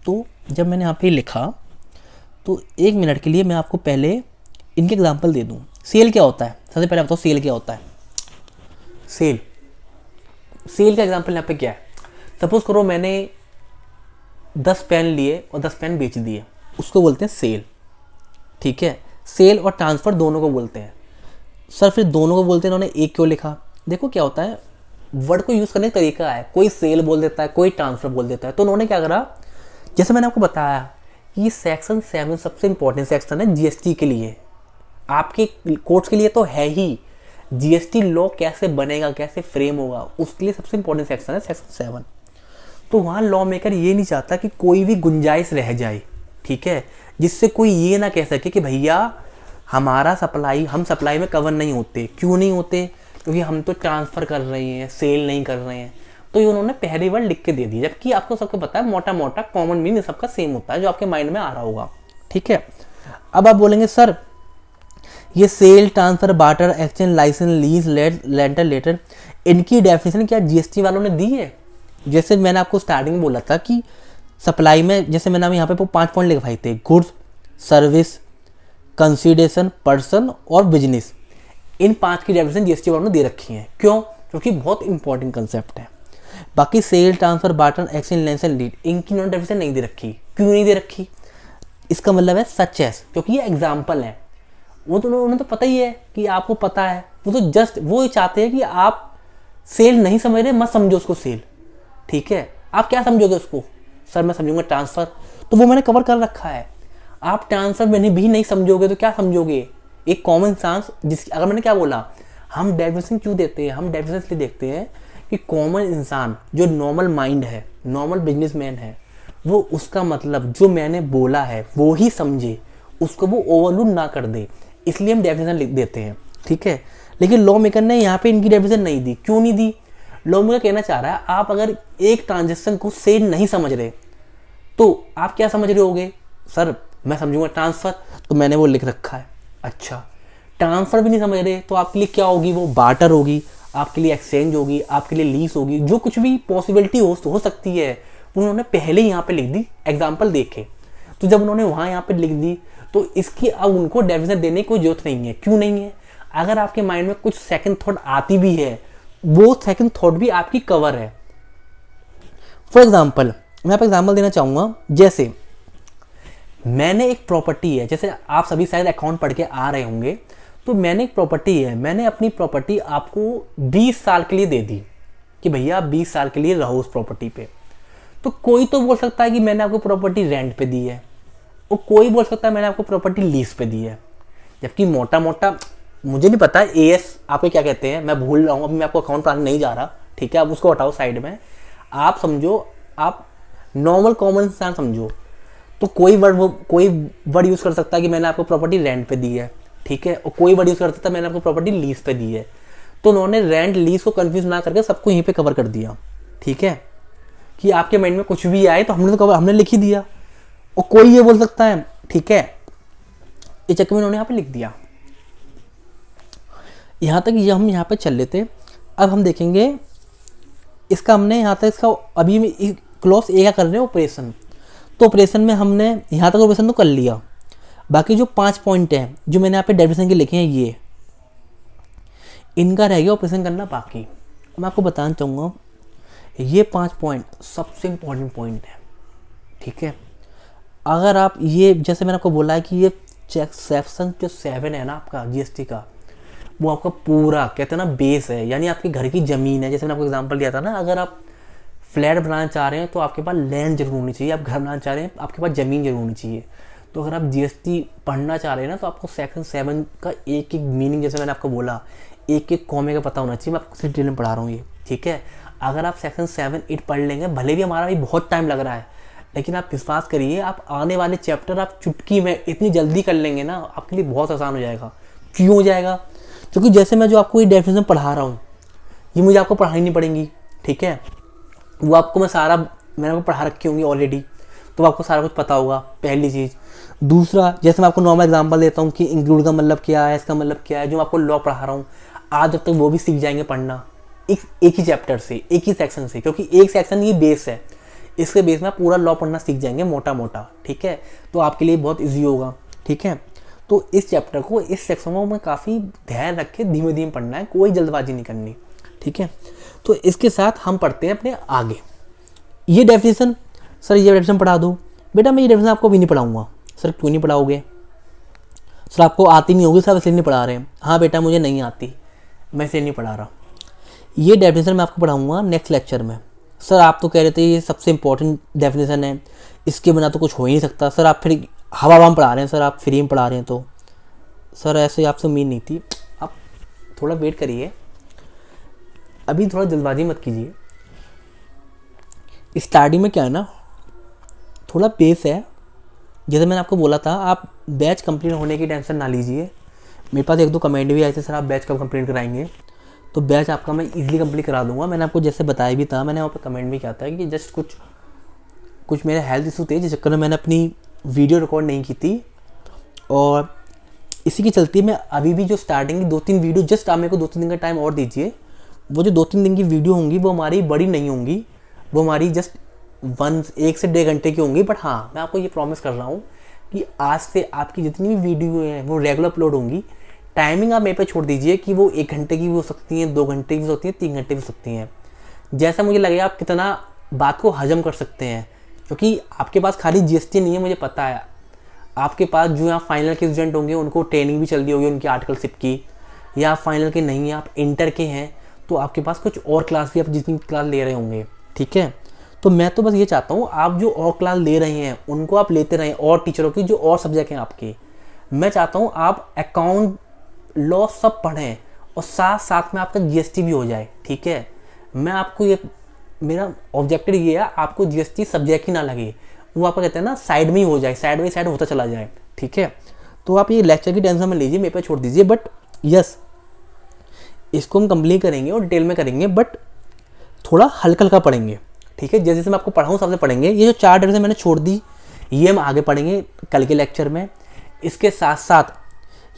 तो जब मैंने यहाँ पे लिखा तो 1 मिनट के लिए मैं आपको पहले इनके एग्जांपल दे दूँ। सेल क्या होता है, सबसे पहले बताओ सेल क्या होता है। सेल का एग्जांपल यहाँ पे क्या है, सपोज करो मैंने 10 पेन लिए और 10 पेन बेच दिए, उसको बोलते हैं सेल, ठीक है। सेल और ट्रांसफ़र दोनों को बोलते हैं। सर फिर दोनों को बोलते हैं, इन्होंने एक क्यों लिखा। देखो क्या होता है, वर्ड को यूज़ करने का तरीका है, कोई सेल बोल देता है, कोई ट्रांसफ़र बोल देता है। तो उन्होंने क्या करा, जैसे मैंने आपको बताया कि सेक्शन 7 सबसे इंपॉर्टेंट सेक्शन है जीएसटी के लिए, आपके कोर्ट्स के लिए तो है ही। जीएसटी लॉ कैसे बनेगा, कैसे फ्रेम होगा, उसके लिए सबसे इंपॉर्टेंट सेक्शन है सेक्शन 7। तो वहाँ लॉ मेकर ये नहीं चाहता कि कोई भी गुंजाइश रह जाए, ठीक है, जिससे कोई ये ना कह सके कि भैया हमारा सप्लाई, हम सप्लाई में कवर नहीं होते। क्यों नहीं होते, क्योंकि हम तो ट्रांसफ़र कर रहे हैं, सेल नहीं कर रहे हैं। तो ये उन्होंने पहली बार लिख के दे दी, जबकि आपको सबको पता है मोटा मोटा कॉमन मीनिंग सबका सेम होता है, जो आपके माइंड में आ रहा होगा, ठीक है। अब आप बोलेंगे सर ये sale, transfer, barter, exchange, licence, lease, lender, letter, इनकी डेफिनेशन क्या जीएसटी वालों ने दी है। जैसे मैंने आपको स्टार्टिंग में बोला था कि सप्लाई में, जैसे मैंने यहाँ पे 5 पॉइंट लिखवाए थे, गुड्स, सर्विस, कंसीडरेशन, पर्सन और बिजनेस। इन 5 की डेफिनेशन जीएसटी वालों ने दे रखी है। क्यों, क्योंकि बहुत इंपॉर्टेंट कंसेप्ट है। बाकी sale, transfer, barter, exchange, licence, lead, इनकी इन्होंने डेफिनेशन नहीं दे रखी। क्यों नहीं दे रखी, इसका मतलब है सच एस, क्योंकि ये एग्जाम्पल है। वो तो उन्हें तो पता ही है कि आपको पता है, वो तो जस्ट वो चाहते हैं कि आप सेल नहीं समझ रहे, मत समझो उसको सेल, ठीक है। आप क्या समझोगे उसको, सर मैं समझूंगा ट्रांसफ़र, तो वो मैंने कवर कर रखा है। आप ट्रांसफ़र मैंने भी नहीं समझोगे तो क्या समझोगे, एक कॉमन सेंस, जिस अगर मैंने क्या बोला, हम डेफिनेशन क्यों देते हैं, हम डेफिनेशन इसलिए देखते हैं कि कॉमन इंसान जो नॉर्मल माइंड है, नॉर्मल बिजनेसमैन है, वो उसका मतलब जो मैंने बोला है वो ही समझे, उसको वो ओवरलूड ना कर दे, इसलिए हम डेफिनेशन लिख देते हैं, ठीक है। लेकिन लॉ मेकर ने यहाँ पे इनकी डेफिनेशन नहीं दी। क्यों नहीं दी, लॉ मेकर कहना चाह रहा है आप अगर एक ट्रांजेक्शन को सेल नहीं समझ रहे तो आप क्या समझ रहे होगे, सर मैं समझूंगा ट्रांसफ़र, तो मैंने वो लिख रखा है। अच्छा, ट्रांसफ़र भी नहीं समझ रहे तो आपके लिए क्या होगी, वो बार्टर होगी। आपके लिए एक्सचेंज होगी, आपके लिए लीज होगी, जो कुछ भी पॉसिबिलिटी हो सकती है उन्होंने पहले ही यहाँ पे लिख दी एग्जाम्पल देके। तो जब उन्होंने वहाँ यहाँ पे लिख दी तो इसकी अब उनको डेफिनेशन देने की कोई जरूरत नहीं है। क्यों नहीं है? अगर आपके माइंड में कुछ सेकंड थॉट आती भी है, वो सेकंड थॉट भी आपकी कवर है। फॉर एग्जाम्पल मैं आपको एग्जाम्पल देना चाहूँगा, जैसे मैंने एक प्रॉपर्टी है, जैसे आप सभी शायद अकाउंट पढ़ के आ रहे होंगे, तो मैंने एक प्रॉपर्टी है, मैंने अपनी प्रॉपर्टी आपको 20 साल के लिए दे दी कि भैया आप 20 साल के लिए रहो उस प्रॉपर्टी पे। तो कोई तो बोल सकता है कि मैंने आपको प्रॉपर्टी रेंट पे दी है, और कोई बोल सकता है मैंने आपको प्रॉपर्टी लीज पे दी है। जबकि मोटा मोटा मुझे नहीं पता एएस आपको क्या कहते हैं, मैं भूल रहा हूँ, अभी मैं आपको अकाउंट पढ़ाने नहीं जा रहा, ठीक है, आप उसको हटाओ साइड में। आप समझो, आप नॉर्मल कॉमन इंसान समझो, तो कोई वर्ड यूज़ कर सकता है कि मैंने आपको प्रॉपर्टी रेंट पे दी है, ठीक है, और कोई वर्ड यूज़ कर सकता है मैंने आपको प्रॉपर्टी लीज पे दी है। तो उन्होंने रेंट लीज को कंफ्यूज ना करके सबको यहीं पे कवर कर दिया, ठीक है, कि आपके माइंड में कुछ भी आए तो हमने लिख ही दिया। और कोई ये बोल सकता है, ठीक है, इस चक्कर में उन्होंने यहाँ पे लिख दिया। यहाँ तक ये हम यहाँ पे चल लेते। अब हम देखेंगे इसका, हमने यहाँ तक इसका अभी क्लॉज ए का कर रहे हैं ऑपरेशन। तो ऑपरेशन में हमने यहाँ तक ऑपरेशन तो कर लिया, बाकी जो 5 पॉइंट हैं जो मैंने यहाँ पे डेफिनेशन के लिखे हैं, ये इनका रह गया ऑपरेशन करना बाकी। मैं आपको बताना चाहूँगा ये 5 पॉइंट सबसे इम्पोर्टेंट पॉइंट है, ठीक है। अगर आप ये, जैसे मैंने आपको बोला है कि ये सेक्शन जो 7 है ना आपका जीएसटी का, वो आपका पूरा कहते हैं ना बेस है, यानी आपके घर की ज़मीन है। जैसे मैंने आपको एग्जांपल दिया था ना, अगर आप फ्लैट बनाना चाह रहे हैं तो आपके पास लैंड जरूर होनी चाहिए, आप घर बनाना चाह रहे हैं आपके पास ज़मीन जरूर होनी चाहिए। तो अगर आप जीएसटी पढ़ना चाह रहे हैं ना, तो आपको सेक्शन 7 का एक एक मीनिंग, जैसे मैंने आपको बोला, एक एक कॉमे का पता होना चाहिए। मैं आपको डिटेल में पढ़ा रहा हूँ ये, ठीक है। अगर आप सेक्शन 7, 8 पढ़ लेंगे, भले भी हमारा भी बहुत टाइम लग रहा है, लेकिन आप विश्वास करिए, आप आने वाले चैप्टर आप चुटकी में इतनी जल्दी कर लेंगे ना, आपके लिए बहुत आसान हो जाएगा। क्यों हो जाएगा? क्योंकि जैसे मैं जो आपको ये डेफिनेशन पढ़ा रहा हूँ, ये मुझे आपको पढ़ानी नहीं पड़ेंगी, ठीक है। वो आपको मैंने आपको पढ़ा रखी होंगी ऑलरेडी, तो आपको सारा कुछ पता होगा, पहली चीज़। दूसरा, जैसे मैं आपको नॉर्मल एग्जांपल देता हूँ कि इंक्लूड का मतलब क्या है, इसका मतलब क्या है, जो आपको लॉ पढ़ा रहा हूँ, आज जब तक वो भी सीख जाएंगे पढ़ना एक ही चैप्टर से, एक ही सेक्शन से, क्योंकि एक सेक्शन ये बेस है, इसके बेस में पूरा लॉ पढ़ना सीख जाएंगे मोटा मोटा, ठीक है। तो आपके लिए बहुत ईजी होगा, ठीक है। तो इस चैप्टर को, इस सेक्शन को मैं काफ़ी ध्यान रख के धीमे धीमे पढ़ना है, कोई जल्दबाजी नहीं करनी, ठीक है। तो इसके साथ हम पढ़ते हैं अपने आगे। ये डेफिनेशन, सर ये डेफिनेशन पढ़ा दो। बेटा मैं ये डेफिनेशन आपको भी नहीं पढ़ाऊँगा। सर क्यों नहीं पढ़ाओगे? सर आपको आती नहीं होगी, सर इसलिए नहीं पढ़ा रहे हैं। हाँ बेटा मुझे नहीं आती, मैं इसलिए नहीं पढ़ा रहा। ये डेफिनेशन मैं आपको पढ़ाऊँगा नेक्स्ट लेक्चर में। सर आप तो कह रहे थे ये सबसे इम्पोर्टेंट डेफिनेशन है, इसके बिना तो कुछ हो ही नहीं सकता। सर आप फिर हवा पढ़ा रहे हैं, सर आप फ्री में पढ़ा रहे हैं। तो सर ऐसे आपसे उम्मीद नहीं थी, आप थोड़ा वेट करिए, अभी थोड़ा जल्दबाजी मत कीजिए। स्टार्टिंग में क्या है ना, थोड़ा बेस है, जैसे मैंने आपको बोला था, आप बैच कंप्लीट होने की टेंशन ना लीजिए। मेरे पास 1-2 कमेंट भी आए थे, सर आप बैच कब कंप्लीट कराएंगे? तो बैच आपका मैं इजीली कंप्लीट करा दूंगा। मैंने आपको जैसे बताया भी था, मैंने वहाँ पे कमेंट भी किया था कि जस्ट कुछ मेरे हेल्थ इशू थे, जिस चक्कर में मैंने अपनी वीडियो रिकॉर्ड नहीं की थी, और इसी की चलती मैं अभी भी जो स्टार्टिंग की 2-3 वीडियो, जस्ट आप मेरे को 2-3 दिन का टाइम और दीजिए। वो जो 2-3 दिन की वीडियो होंगी वो हमारी बड़ी नहीं होंगी, वो हमारी जस्ट 1 से 1.5 घंटे की होंगी। बट हाँ, मैं आपको ये प्रॉमिस कर रहा हूँ कि आज से आपकी जितनी भी वीडियो हैं वो रेगुलर अपलोड होंगी। टाइमिंग आप मेरे पे छोड़ दीजिए कि वो 1 घंटे की भी हो सकती हैं, 2 घंटे की भी हो सकती हैं, 3 घंटे भी हो सकती हैं। जैसा मुझे लगेगा आप कितना बात को हजम कर सकते हैं, क्योंकि आपके पास खाली जीएसटी नहीं है, मुझे पता है। आपके पास जो यहाँ फाइनल के स्टूडेंट होंगे उनको ट्रेनिंग भी चल रही होगी उनकी आर्टिकलशिप की, या आप फाइनल के नहीं हैं, आप इंटर के हैं, तो आपके पास कुछ और क्लास भी आप जितनी क्लास ले रहे होंगे, ठीक है। तो मैं तो बस ये चाहता हूँ आप जो और क्लास ले रहे हैं उनको आप लेते रहें, और टीचरों की जो और सब्जेक्ट हैं आपके। मैं चाहता हूँ आप अकाउंट, लॉ सब पढ़ें, और साथ साथ में आपका जीएसटी भी हो जाए, ठीक है। मैं आपको ये, मेरा ऑब्जेक्टिव ये है, आपको जीएसटी सब्जेक्ट ही ना लगे, वो आपका कहते हैं ना साइड में ही हो जाए, साइड बाई साइड होता चला जाए, ठीक है। तो आप ये लेक्चर की टेंशन में लीजिए, मेरे पे छोड़ दीजिए। बट यस, इसको हम कंप्लीट करेंगे और डिटेल में करेंगे, बट थोड़ा हल्का हल्का पढ़ेंगे, ठीक है। जैसे जैसे मैं आपको पढ़ाऊँ सबसे पढ़ेंगे। ये जो 4 डेट से मैंने छोड़ दी, ये हम आगे पढ़ेंगे कल के लेक्चर में। इसके साथ साथ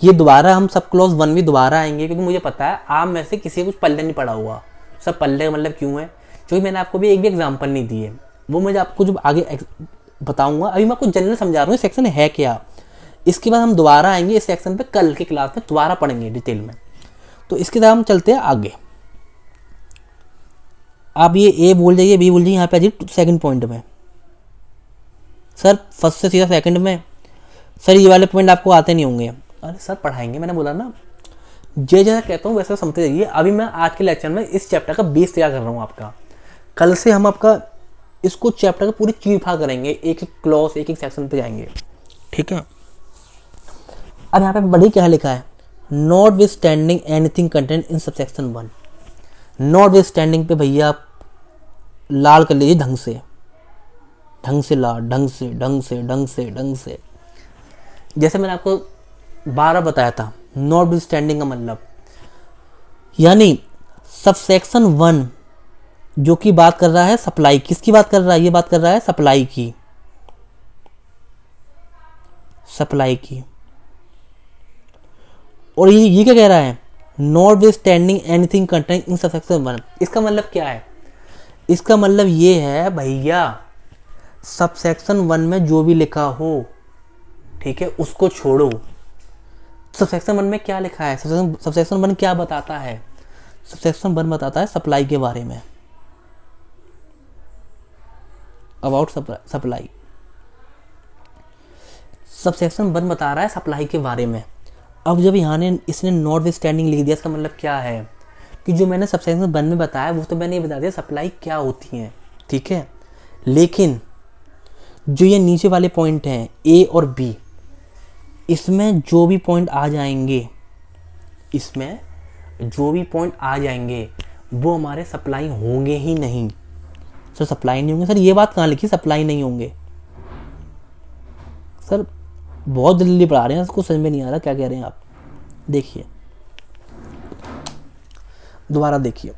ये दोबारा हम सब क्लॉज 1 भी दोबारा आएंगे, क्योंकि मुझे पता है आप में से किसी को कुछ पल्ले नहीं पड़ा हुआ। सब पल्ले का मतलब क्यों है, क्योंकि मैंने आपको भी एक भी एग्जाम्पल नहीं दी है, वो मुझे आपको जब आगे बताऊंगा। अभी मैं आपको जनरल समझा रहा हूँ सेक्शन है क्या। इसके बाद हम दोबारा आएंगे इस सेक्शन पे, कल की क्लास में दोबारा पढ़ेंगे डिटेल में। तो इसके साथ हम चलते हैं आगे। आप ये ए बोल जाइए, बी बोल जाइए, यहाँ पे आ जाइए सेकंड पॉइंट में। सर फर्स्ट से सीधा सेकंड में, सर ये वाले पॉइंट आपको आते नहीं होंगे। अरे सर पढ़ाएंगे, मैंने बोला ना, जैसा कहता हूँ वैसा समझते रहिए। अभी मैं आज के लेक्चर में इस चैप्टर का बेस तैयार कर रहा हूँ आपका। कल से हम आपका इसको चैप्टर का पूरी चीफा करेंगे, एक एक क्लॉज एक एक सेक्शन पे जाएंगे, ठीक है। अब यहाँ पे बड़ी क्या लिखा है, not with standing anything content in subsection 1। Not with standing पे भैया आप लाल कर लीजिए ढंग से, ढंग से लाल, ढंग से ढंग से ढंग से ढंग से। जैसे मैंने आपको 12 बताया था, नॉट विथ स्टैंडिंग का मतलब यानी सबसेक्शन 1 जो कि बात कर रहा है सप्लाई, किसकी बात कर रहा है, ये बात कर रहा है सप्लाई की, सप्लाई की। और ये क्या कह रहा है, not with standing anything content in subsection 1। इसका मतलब क्या है, इसका मतलब ये है भैया सबसेक्शन 1 में जो भी लिखा हो, ठीक है, उसको छोड़ो। सबसेक्शन 1 में क्या लिखा है, सबसेक्शन 1 क्या बताता है, सबसेक्शन 1 बताता है सप्लाई के बारे में, अबाउट सप्लाई। सबसेक्शन 1 बता रहा है सप्लाई के बारे में। अब जब यहाँ ने इसने नॉट विथ स्टैंडिंग लिख दिया, इसका मतलब क्या है कि जो मैंने सबसेक्शन 1 में बताया वो तो मैंने ये बता दिया सप्लाई क्या होती है, ठीक है। लेकिन जो ये नीचे वाले पॉइंट हैं ए और बी, इसमें जो भी पॉइंट आ जाएंगे, इसमें जो भी पॉइंट आ जाएंगे वो हमारे सप्लाई होंगे ही नहीं। सर सप्लाई नहीं होंगे, सर ये बात कहाँ लिखी सप्लाई नहीं होंगे, सर बहुत जल्दी पढ़ा रहे हैं, इसको समझ में नहीं आ रहा क्या कह रहे हैं आप। देखिए दोबारा देखिए,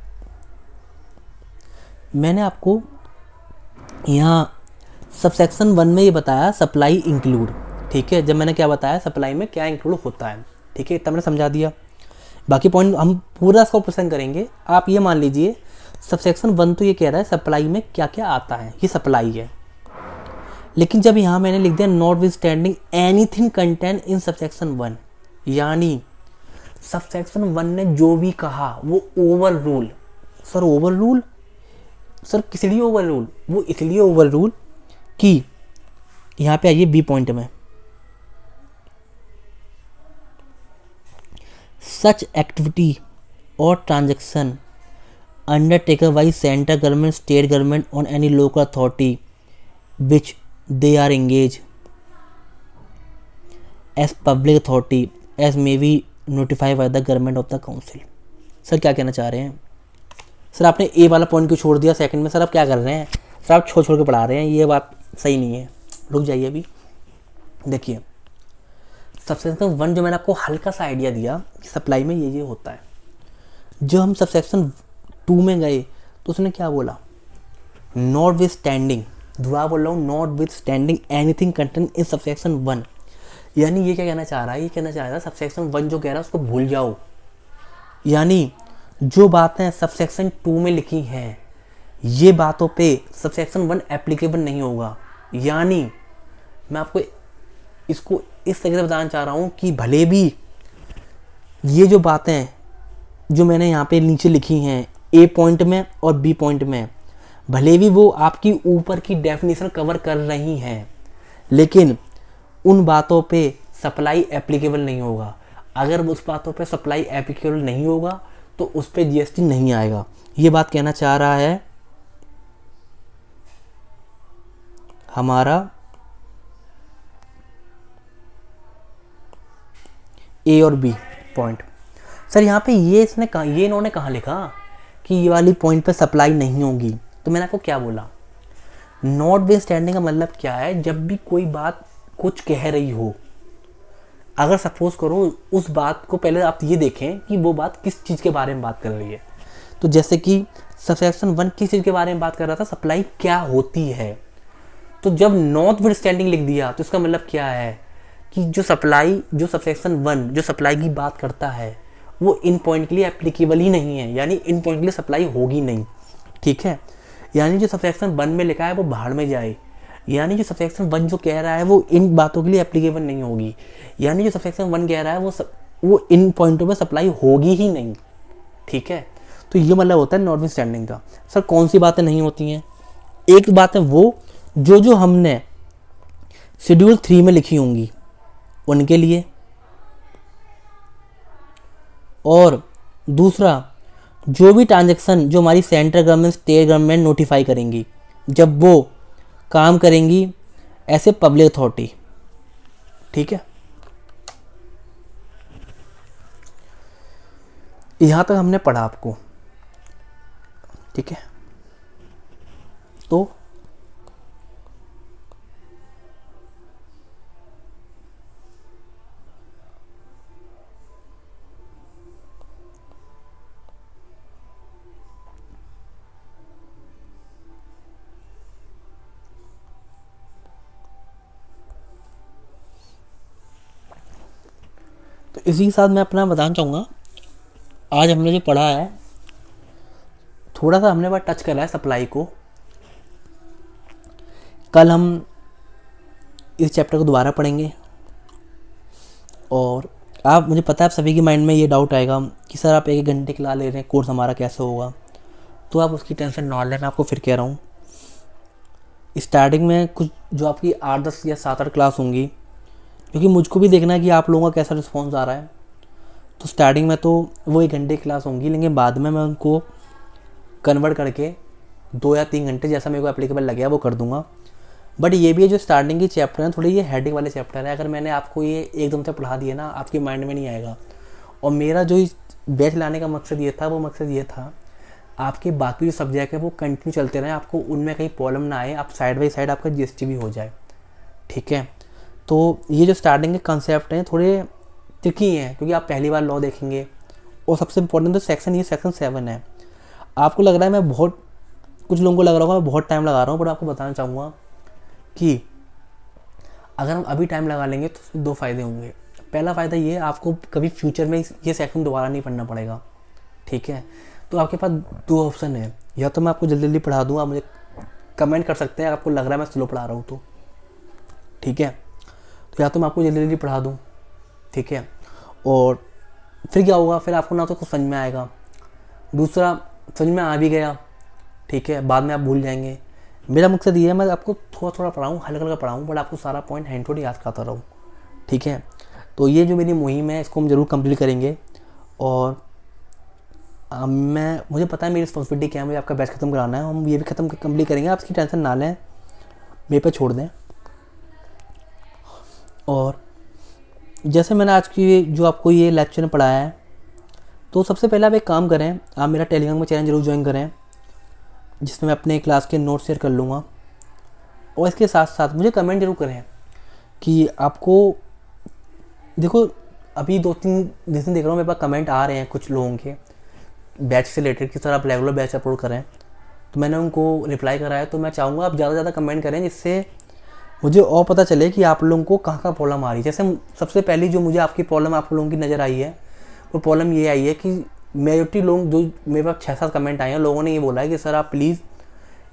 मैंने आपको यहाँ सबसेक्शन 1 में ये बताया सप्लाई इंक्लूड, ठीक है। जब मैंने क्या बताया सप्लाई में क्या इंक्लूड होता है, ठीक है, इतना मैंने समझा दिया। बाकी पॉइंट हम पूरा इसका प्रश्न करेंगे। आप ये मान लीजिए सबसेक्शन 1 तो ये कह रहा है सप्लाई में क्या क्या आता है, ये सप्लाई है। लेकिन जब यहाँ मैंने लिख दिया not with standing anything content in subsection 1, यानी सबसेक्शन 1 ने जो भी कहा वो over rule. Sir over rule, sir किस लिए ओवर रूल, वो इसलिए ओवर रूल कि यहाँ पे आइए बी पॉइंट में, सच एक्टिविटी और transaction undertaken by central government, state government on any local authority which they are engaged as public authority as may be notified by the government of the council। Sir क्या कहना चाह रहे हैं, sir आपने ए वाला point क्यों छोड़ दिया सेकंड में, सर आप क्या कर रहे हैं, सर आप छोड़ के पढ़ा रहे हैं, ये बात सही नहीं है, रुक जाइए अभी। देखिए सबसेक्शन 1 जो मैंने आपको हल्का सा आइडिया दिया कि सप्लाई में ये होता है, जो हम सबसेक्शन 2 में गए तो उसने क्या बोला, नॉट विथ स्टैंडिंग, दोबारा बोल रहा हूँ, not with standing anything content in subsection 1। यानी ये क्या कहना चाह रहा है, ये कहना चाह रहा है सबसेक्शन 1 जो कह रहा है उसको भूल जाओ, यानी जो बातें सबसेक्शन 2 में लिखी हैं ये बातों पे सबसेक्शन 1 एप्लीकेबल नहीं होगा। यानी मैं आपको इसको इस तरीके से बताना चाह रहा हूँ कि भले भी ये जो बातें जो मैंने यहाँ पे नीचे लिखी हैं ए पॉइंट में और बी पॉइंट में, भले भी वो आपकी ऊपर की डेफिनेशन कवर कर रही हैं, लेकिन उन बातों पे सप्लाई एप्लीकेबल नहीं होगा। अगर उस बातों पे सप्लाई एप्लीकेबल नहीं होगा तो उस पे जीएसटी नहीं आएगा। ये बात कहना चाह रहा है हमारा ए और बी पॉइंट। सर यहाँ पे ये इन्होंने कहाँ लिखा कि ये वाली पॉइंट पे सप्लाई नहीं होगी, तो मैंने आपको क्या बोला, नॉट विथ स्टैंडिंग का मतलब क्या है, जब भी कोई बात कुछ कह रही हो, अगर सपोज करो उस बात को पहले आप ये देखें कि वो बात किस चीज़ के बारे में बात कर रही है। तो जैसे कि सबसेक्शन 1 किस चीज़ के बारे में बात कर रहा था, सप्लाई क्या होती है। तो जब नॉट विथ स्टैंडिंग लिख दिया तो इसका मतलब क्या है, कि जो सबसेक्शन 1 जो सप्लाई की बात करता है वो इन पॉइंट के लिए एप्लीकेबल ही नहीं है, यानी इन पॉइंट के लिए सप्लाई होगी नहीं, ठीक है। यानी जो सबसेक्शन 1 में लिखा है वो बाहर में जाए, यानी जो सबसेक्शन 1 जो कह रहा है वो इन बातों के लिए एप्लीकेबल नहीं होगी, यानी जो सबसेक्शन 1 कह रहा है वो इन पॉइंटों में सप्लाई होगी ही नहीं, ठीक है। तो ये मतलब होता है नॉर्मल स्टैंडिंग का। सर कौन सी बातें नहीं होती हैं? एक बात है वो जो हमने शेड्यूल 3 में लिखी होंगी उनके लिए, और दूसरा जो भी ट्रांजैक्शन जो हमारी central government state government notify करेंगी जब वो काम करेंगी ऐसे पब्लिक अथॉरिटी, ठीक है। यहाँ तक हमने पढ़ा आपको, ठीक है। तो इसी के साथ मैं अपना बताना चाहूँगा, आज हमने जो पढ़ा है थोड़ा सा हमने बस टच करा है सप्लाई को। कल हम इस चैप्टर को दोबारा पढ़ेंगे, और आप मुझे पता है आप सभी के माइंड में ये डाउट आएगा कि सर आप 1 घंटे क्लास ले रहे हैं, कोर्स हमारा कैसे होगा। तो आप उसकी टेंशन ना लें, मैं आपको फिर कह रहा हूँ स्टार्टिंग में कुछ जो आपकी 8-10 या 7-8 क्लास होंगी, क्योंकि मुझको भी देखना है कि आप लोगों का कैसा रिस्पॉन्स आ रहा है। तो स्टार्टिंग में तो वो 1 घंटे की क्लास होंगी, लेकिन बाद में मैं उनको कन्वर्ट करके 2 या 3 घंटे जैसा मेरे को एप्लीकेबल लगे वो कर दूंगा। बट ये भी है जो स्टार्टिंग की चैप्टर हैं थोड़ी ये हेडिंग वाले चैप्टर है, अगर मैंने आपको ये एकदम से पढ़ा दिया ना आपके माइंड में नहीं आएगा। और मेरा जो बैच लाने का मकसद ये था, वो मकसद ये था आपके बाकी जो सब्जेक्ट है वो कंटिन्यू चलते रहें, आपको उनमें कहीं प्रॉब्लम ना आए, आप साइड बाई साइड आपका जीएसटी भी हो जाए, ठीक है। तो ये जो स्टार्टिंग के कंसेप्ट हैं थोड़े ट्रिकी हैं, क्योंकि आप पहली बार लॉ देखेंगे। और सबसे इम्पोर्टेंट तो सेक्शन ये सेक्शन 7 है। आपको लग रहा है मैं बहुत, कुछ लोगों को लग रहा होगा मैं बहुत टाइम लगा रहा हूँ, बट आपको बताना चाहूँगा कि अगर हम अभी टाइम लगा लेंगे तो 2 फ़ायदे होंगे। पहला फ़ायदा ये, आपको कभी फ्यूचर में ये सेक्शन दोबारा नहीं पढ़ना पड़ेगा, ठीक है। तो आपके पास 2 ऑप्शन है, या तो मैं आपको जल्दी जल्दी पढ़ा दूँ, आप मुझे कमेंट कर सकते हैं आपको लग रहा है मैं स्लो पढ़ा रहा हूँ तो, ठीक है। तो या तो मैं आपको जल्दी जल्दी पढ़ा दूँ, ठीक है, और फिर क्या होगा, फिर आपको ना तो कुछ समझ में आएगा, दूसरा समझ में आ भी गया, ठीक है, बाद में आप भूल जाएंगे। मेरा मकसद ये है मैं आपको थोड़ा थोड़ा पढ़ाऊँ, हल्का हल्का पढ़ाऊँ, बट आपको सारा पॉइंट हैंड थोड़ी याद करता रहूँ, ठीक है। तो ये जो मेरी मुहिम है इसको हम ज़रूर कंप्लीट करेंगे, और मुझे पता है मेरी रिस्पॉन्सिबिलिटी क्या है, मुझे आपका बैच ख़त्म कराना है, हम ये भी ख़त्म कंप्लीट करेंगे, आप इसकी टेंशन ना लें, मेरे पे छोड़ दें। और जैसे मैंने आज की जो आपको ये लेक्चर में पढ़ाया है, तो सबसे पहले आप एक काम करें, आप मेरा टेलीग्राम में चैनल जरूर ज्वाइन करें, जिसमें मैं अपने क्लास के नोट्स शेयर कर लूँगा। और इसके साथ साथ मुझे कमेंट जरूर करें कि आपको, देखो अभी 2-3 दिन से देख रहा हूँ मेरे पास कमेंट आ रहे हैं कुछ लोगों के बैच से रिलेटेड कि सर आप रेगुलर बैच अपलोड करें, तो मैंने उनको रिप्लाई करा है। तो मैं चाहूँगा आप ज़्यादा से ज़्यादा कमेंट करें, जिससे मुझे और पता चले कि आप लोगों को कहाँ कहाँ प्रॉब्लम आ रही है। जैसे सबसे पहली जो मुझे आपकी प्रॉब्लम आप लोगों की नज़र आई है, वो प्रॉब्लम ये आई है कि मेजोरिटी लोग जो मेरे पास 6-7 कमेंट आए हैं, लोगों ने ये बोला है कि सर आप प्लीज़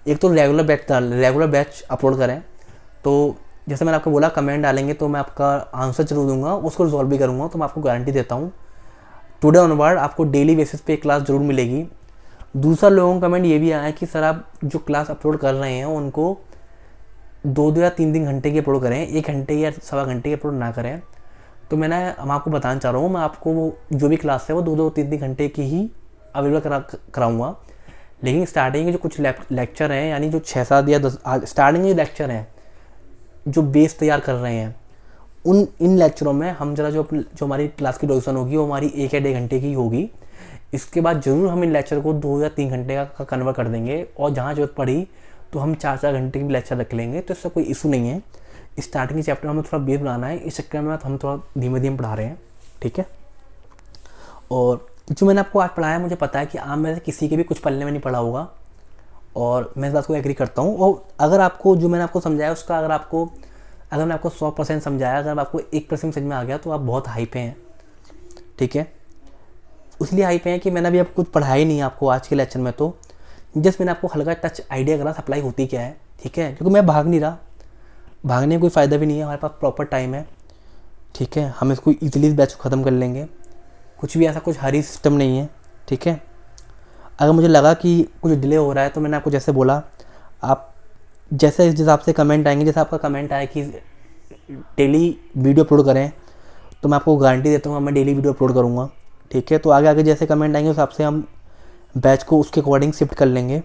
एक तो रेगुलर बैच अपलोड करें। तो जैसे मैंने आपको बोला कमेंट डालेंगे तो मैं आपका आंसर जरूर दूंगा, उसको रिजॉल्व भी करूँगा। तो मैं आपको गारंटी देता हूँ टुडे ऑनवर्ड आपको डेली बेसिस पे क्लास ज़रूर मिलेगी। दूसरा लोगों का कमेंट ये भी आया है कि सर आप जो क्लास अपलोड कर रहे हैं उनको 2 या 3 घंटे की अपलोड करें, 1 घंटे या 1.25 घंटे की अपलोड ना करें। तो मैं आपको बताना चाह रहा हूँ, मैं आपको वो जो भी क्लास है वो 2-3 घंटे की ही अवेलेबल कराऊँगा। लेकिन स्टार्टिंग के जो कुछ लेक्चर हैं, यानी जो 6-7 या 10 स्टार्टिंग के जो लेक्चर हैं जो बेस तैयार कर रहे हैं, इन लेक्चरों में हम जरा जो हमारी क्लास की ड्यूरेशन होगी वो हमारी 1 या 1.5 घंटे की होगी। इसके बाद ज़रूर हम इन लेक्चर को 2 या 3 घंटे का कन्वर्ट कर देंगे, और जहाँ जरूरत पड़ी तो हम 4-4 घंटे की भी लेक्चर रख लेंगे। तो इससे कोई इशू नहीं है। स्टार्टिंग के चैप्टर में हमें थोड़ा बेस बनाना है, इस चक्कर में हम थोड़ा धीमे धीमे पढ़ा रहे हैं, ठीक है। और जो मैंने आपको आज पढ़ाया, मुझे पता है कि आप में से किसी के भी कुछ पढ़ने में नहीं पढ़ा होगा, और मैं इस बात को एग्री करता हूँ। और अगर आपको जो मैंने आपको समझाया उसका अगर आपको अगर मैं आपको 100% समझाया, अगर आपको 1% समझ में आ गया तो आप बहुत हाई पे हैं, ठीक है। इसलिए हाई पे हैं कि मैंने अभी आप कुछ पढ़ाया ही नहीं है आपको आज के लेक्चर में, तो जस्ट मैंने आपको हल्का टच आइडिया करा सप्लाई होती क्या है, ठीक है। क्योंकि मैं भाग नहीं रहा, भागने में कोई फ़ायदा भी नहीं है, हमारे पास प्रॉपर टाइम है, ठीक है। हम इसको ईजिली बैच को ख़त्म कर लेंगे, कुछ भी ऐसा कुछ हरी सिस्टम नहीं है, ठीक है। अगर मुझे लगा कि कुछ डिले हो रहा है तो मैंने आपको जैसे बोला, आप जैसे इस हिसाब से कमेंट आएंगे, जैसे आपका कमेंट आया कि डेली वीडियो अपलोड करें, तो मैं आपको गारंटी देता हूँ मैं डेली वीडियो अपलोड करूँगा, ठीक है। तो आगे आगे जैसे कमेंट आएंगे उस हिसाब से हम बैच को उसके अकॉर्डिंग शिफ्ट कर लेंगे।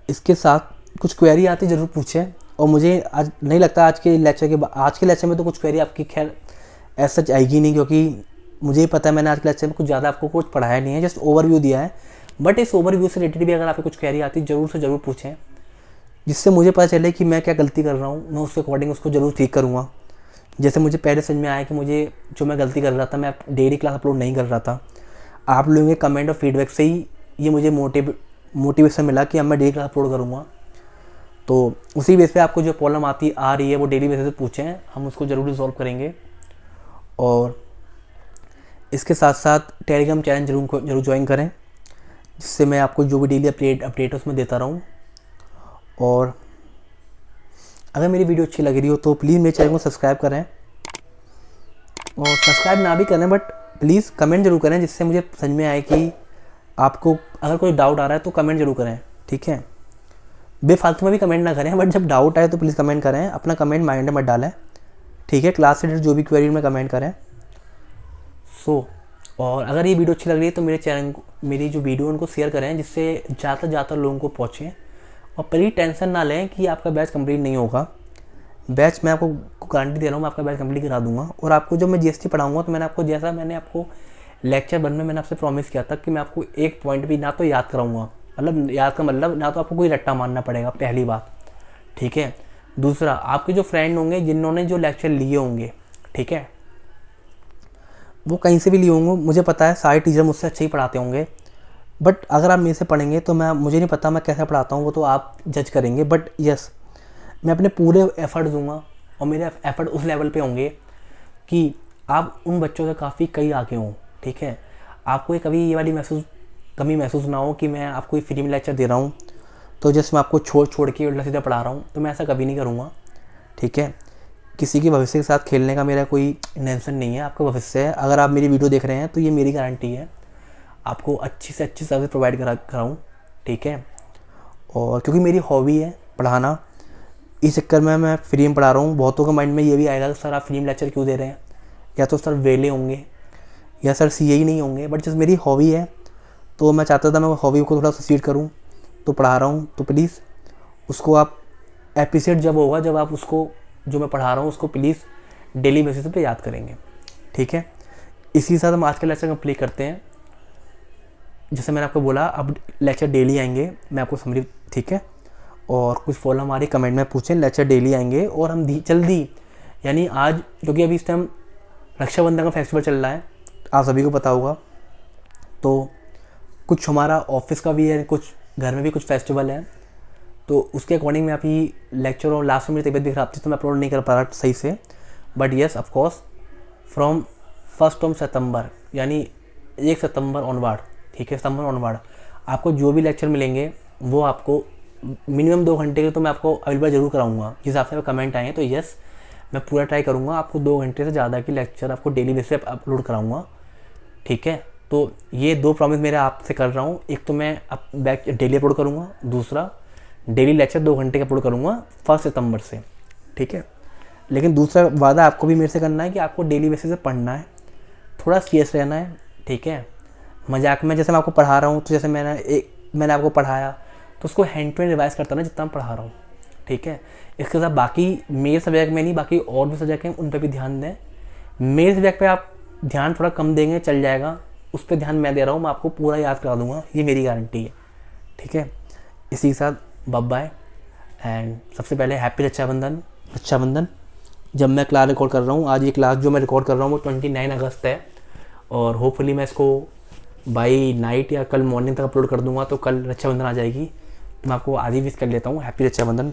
इसके साथ कुछ क्वेरी आती ज़रूर पूछें, और मुझे आज नहीं लगता आज के लेक्चर में तो कुछ क्वेरी आपकी खैर ऐसा आएगी नहीं, क्योंकि मुझे ही पता है मैंने आज के लेक्चर में कुछ ज़्यादा आपको कुछ पढ़ाया नहीं है, जस्ट ओवरव्यू दिया है। बट इस ओवरव्यू से रिलेटेड भी अगर आपको कुछ क्वेरी आती ज़रूर से ज़रूर पूछें, जिससे मुझे पता चले कि मैं क्या गलती कर रहा हूँ, मैं उसके अकॉर्डिंग उसको ज़रूर ठीक करूँगा। जैसे मुझे पहले समझ में आया कि मुझे जो मैं गलती कर रहा था, मैं डेली क्लास अपलोड नहीं कर रहा था। आप लोगों के कमेंट और फीडबैक से ही ये मुझे मोटिवेशन मिला कि अब मैं डेली क्लास अपलोड करूँगा। तो उसी बेस पे आपको जो प्रॉब्लम आ रही है वो डेली बेसिस पे पूछें, हम उसको ज़रूर रिजॉल्व करेंगे। और इसके साथ साथ टेलीग्राम चैनल जरूर ज्वाइन करें, जिससे मैं आपको जो भी डेली अपडेट उसमें देता रहूँ। और अगर मेरी वीडियो अच्छी लग रही हो तो प्लीज़ मेरे चैनल को सब्सक्राइब करें, और सब्सक्राइब ना भी करें बट प्लीज़ कमेंट जरूर करें, जिससे मुझे समझ में आए कि आपको अगर कोई डाउट आ रहा है तो कमेंट जरूर करें, ठीक है। बेफालतू में भी कमेंट ना करें, बट जब डाउट आए तो प्लीज़ कमेंट करें, अपना कमेंट माइंड में मत डालें, ठीक है। क्लास से रिलेटेड जो भी क्वेरी में कमेंट करें। और अगर ये वीडियो अच्छी लग रही है तो मेरे चैनल को, मेरी जो वीडियो उनको शेयर करें, जिससे ज़्यादा लोगों को पहुँचे। और प्लीज़ टेंशन ना लें कि आपका बैच कंप्लीट नहीं होगा, बैच मैं आपको गारंटी दे रहा हूँ, मैं आपका बैच कंप्लीट करा दूंगा। और आपको जब मैं जीएसटी पढ़ाऊंगा तो मैंने आपको लेक्चर 1 में मैंने आपसे प्रॉमिस किया था कि मैं आपको एक पॉइंट भी ना तो याद कराऊंगा, मतलब याद का मतलब ना तो आपको कोई रट्टा मारना पड़ेगा, पहली बात, ठीक है। दूसरा, आपके जो फ्रेंड होंगे जिन्होंने जो लेक्चर लिए होंगे, ठीक है, वो कहीं से भी लिए होंगे, मुझे पता है सारे टीचर मुझसे अच्छे ही पढ़ाते होंगे, बट अगर आप मेरे से पढ़ेंगे तो मुझे नहीं पता मैं कैसे पढ़ाता हूँ, वो तो आप जज करेंगे। बट यस, मैं अपने पूरे एफर्ट दूंगा, और मेरे एफर्ट उस लेवल पे होंगे कि आप उन बच्चों से काफ़ी कई आगे हों, ठीक है। आपको कभी ये वाली कमी महसूस ना हो कि मैं आपको फ्री में लेक्चर दे रहा हूँ तो जस्ट मैं आपको छोड़ के उल्टा सीधा पढ़ा रहा हूँ, तो मैं ऐसा कभी नहीं करूँगा, ठीक है। किसी के भविष्य के साथ खेलने का मेरा कोई इंटेंशन नहीं है, आपका भविष्य है। अगर आप मेरी वीडियो देख रहे हैं तो ये मेरी गारंटी है, आपको अच्छी से अच्छी सर्विस प्रोवाइड कराऊँ, ठीक है। और क्योंकि मेरी हॉबी है पढ़ाना, इस चक्कर में मैं फ्री में पढ़ा रहा हूँ। बहुतों के माइंड में ये भी आएगा कि सर आप फ्री में लेक्चर क्यों दे रहे हैं, या तो सर वेले होंगे, या सर सीए ही नहीं होंगे। बट जैसे मेरी हॉबी है तो मैं चाहता था मैं हॉबी को थोड़ा सक्सीड करूँ, तो पढ़ा रहा हूँ। तो प्लीज़ उसको आप एपिसोड जब होगा, जब आप उसको जो मैं पढ़ा रहा हूँ उसको प्लीज़ डेली बेसिस पे याद करेंगे, ठीक है। इसी के साथ हम आज का लेक्चर कंप्लीट करते हैं। जैसे मैंने आपको बोला, अब लेक्चर डेली आएंगे, मैं आपको समझी, ठीक है। और कुछ प्रॉब्लम हमारी कमेंट में पूछें, लेक्चर डेली आएंगे। और हम जल्दी, यानी आज, क्योंकि अभी इस टाइम रक्षाबंधन का फेस्टिवल चल रहा है, आप सभी को पता होगा, तो कुछ हमारा ऑफिस का भी है, कुछ घर में भी कुछ फेस्टिवल है, तो उसके अकॉर्डिंग मैं अभी लेक्चर, और लास्ट में मेरी तबीयत भी खराब थी तो मैं अपलोड नहीं कर पा रहा सही से। बट येस, ऑफकोर्स फ्रॉम 1 सितंबर, यानी 1 सितंबर ऑनवर्ड, ठीक है, सितंबर ऑनवर्ड आपको जो भी लेक्चर मिलेंगे वो आपको मिनिमम 2 घंटे के तो मैं आपको अवेलेबल जरूर कराऊंगा। जिस हिसाब से कमेंट आए हैं तो यस, मैं पूरा ट्राई करूँगा आपको 2 घंटे से ज़्यादा की लेक्चर आपको डेली बेसिस पे अपलोड कराऊँगा, ठीक है। तो ये 2 प्रॉमिस मेरे आपसे कर रहा हूँ, एक तो मैं अब बैक डेली अपलोड करूँगा, दूसरा डेली लेक्चर 2 घंटे का अपलोड करूँगा 1 सितंबर से, ठीक है। लेकिन दूसरा वादा आपको भी मेरे से करना है कि आपको डेली बेसिस पे पढ़ना है, थोड़ा सीरियस रहना है, ठीक है। मजाक में जैसे मैं आपको पढ़ा रहा हूँ, तो जैसे मैंने आपको पढ़ाया तो उसको हैंड टू हैंड रिवाइज करता ना जितना मैं पढ़ा रहा हूँ, ठीक है। इसके साथ बाकी मेरे सब्जेक्ट में नहीं, बाकी और भी सब्जेक्ट हैं उन पर भी ध्यान दें। मेरे सब्जेक्ट पे आप ध्यान थोड़ा कम देंगे चल जाएगा, उस पर ध्यान मैं दे रहा हूँ, मैं आपको पूरा याद करा दूँगा, ये मेरी गारंटी है, ठीक है। इसी के साथ बाय, एंड सबसे पहले हैप्पी रक्षाबंधन। जब मैं क्लास रिकॉर्ड कर रहा हूँ, आज ये क्लास जो मैं रिकॉर्ड कर रहा हूँ वो 29 अगस्त है, और होपफुली मैं इसको बाई नाइट या कल मॉर्निंग तक अपलोड कर दूंगा, तो कल रक्षाबंधन आ जाएगी। तो मैं आपको आज ही विश कर लेता हूँ, हैप्पी रक्षाबंधन।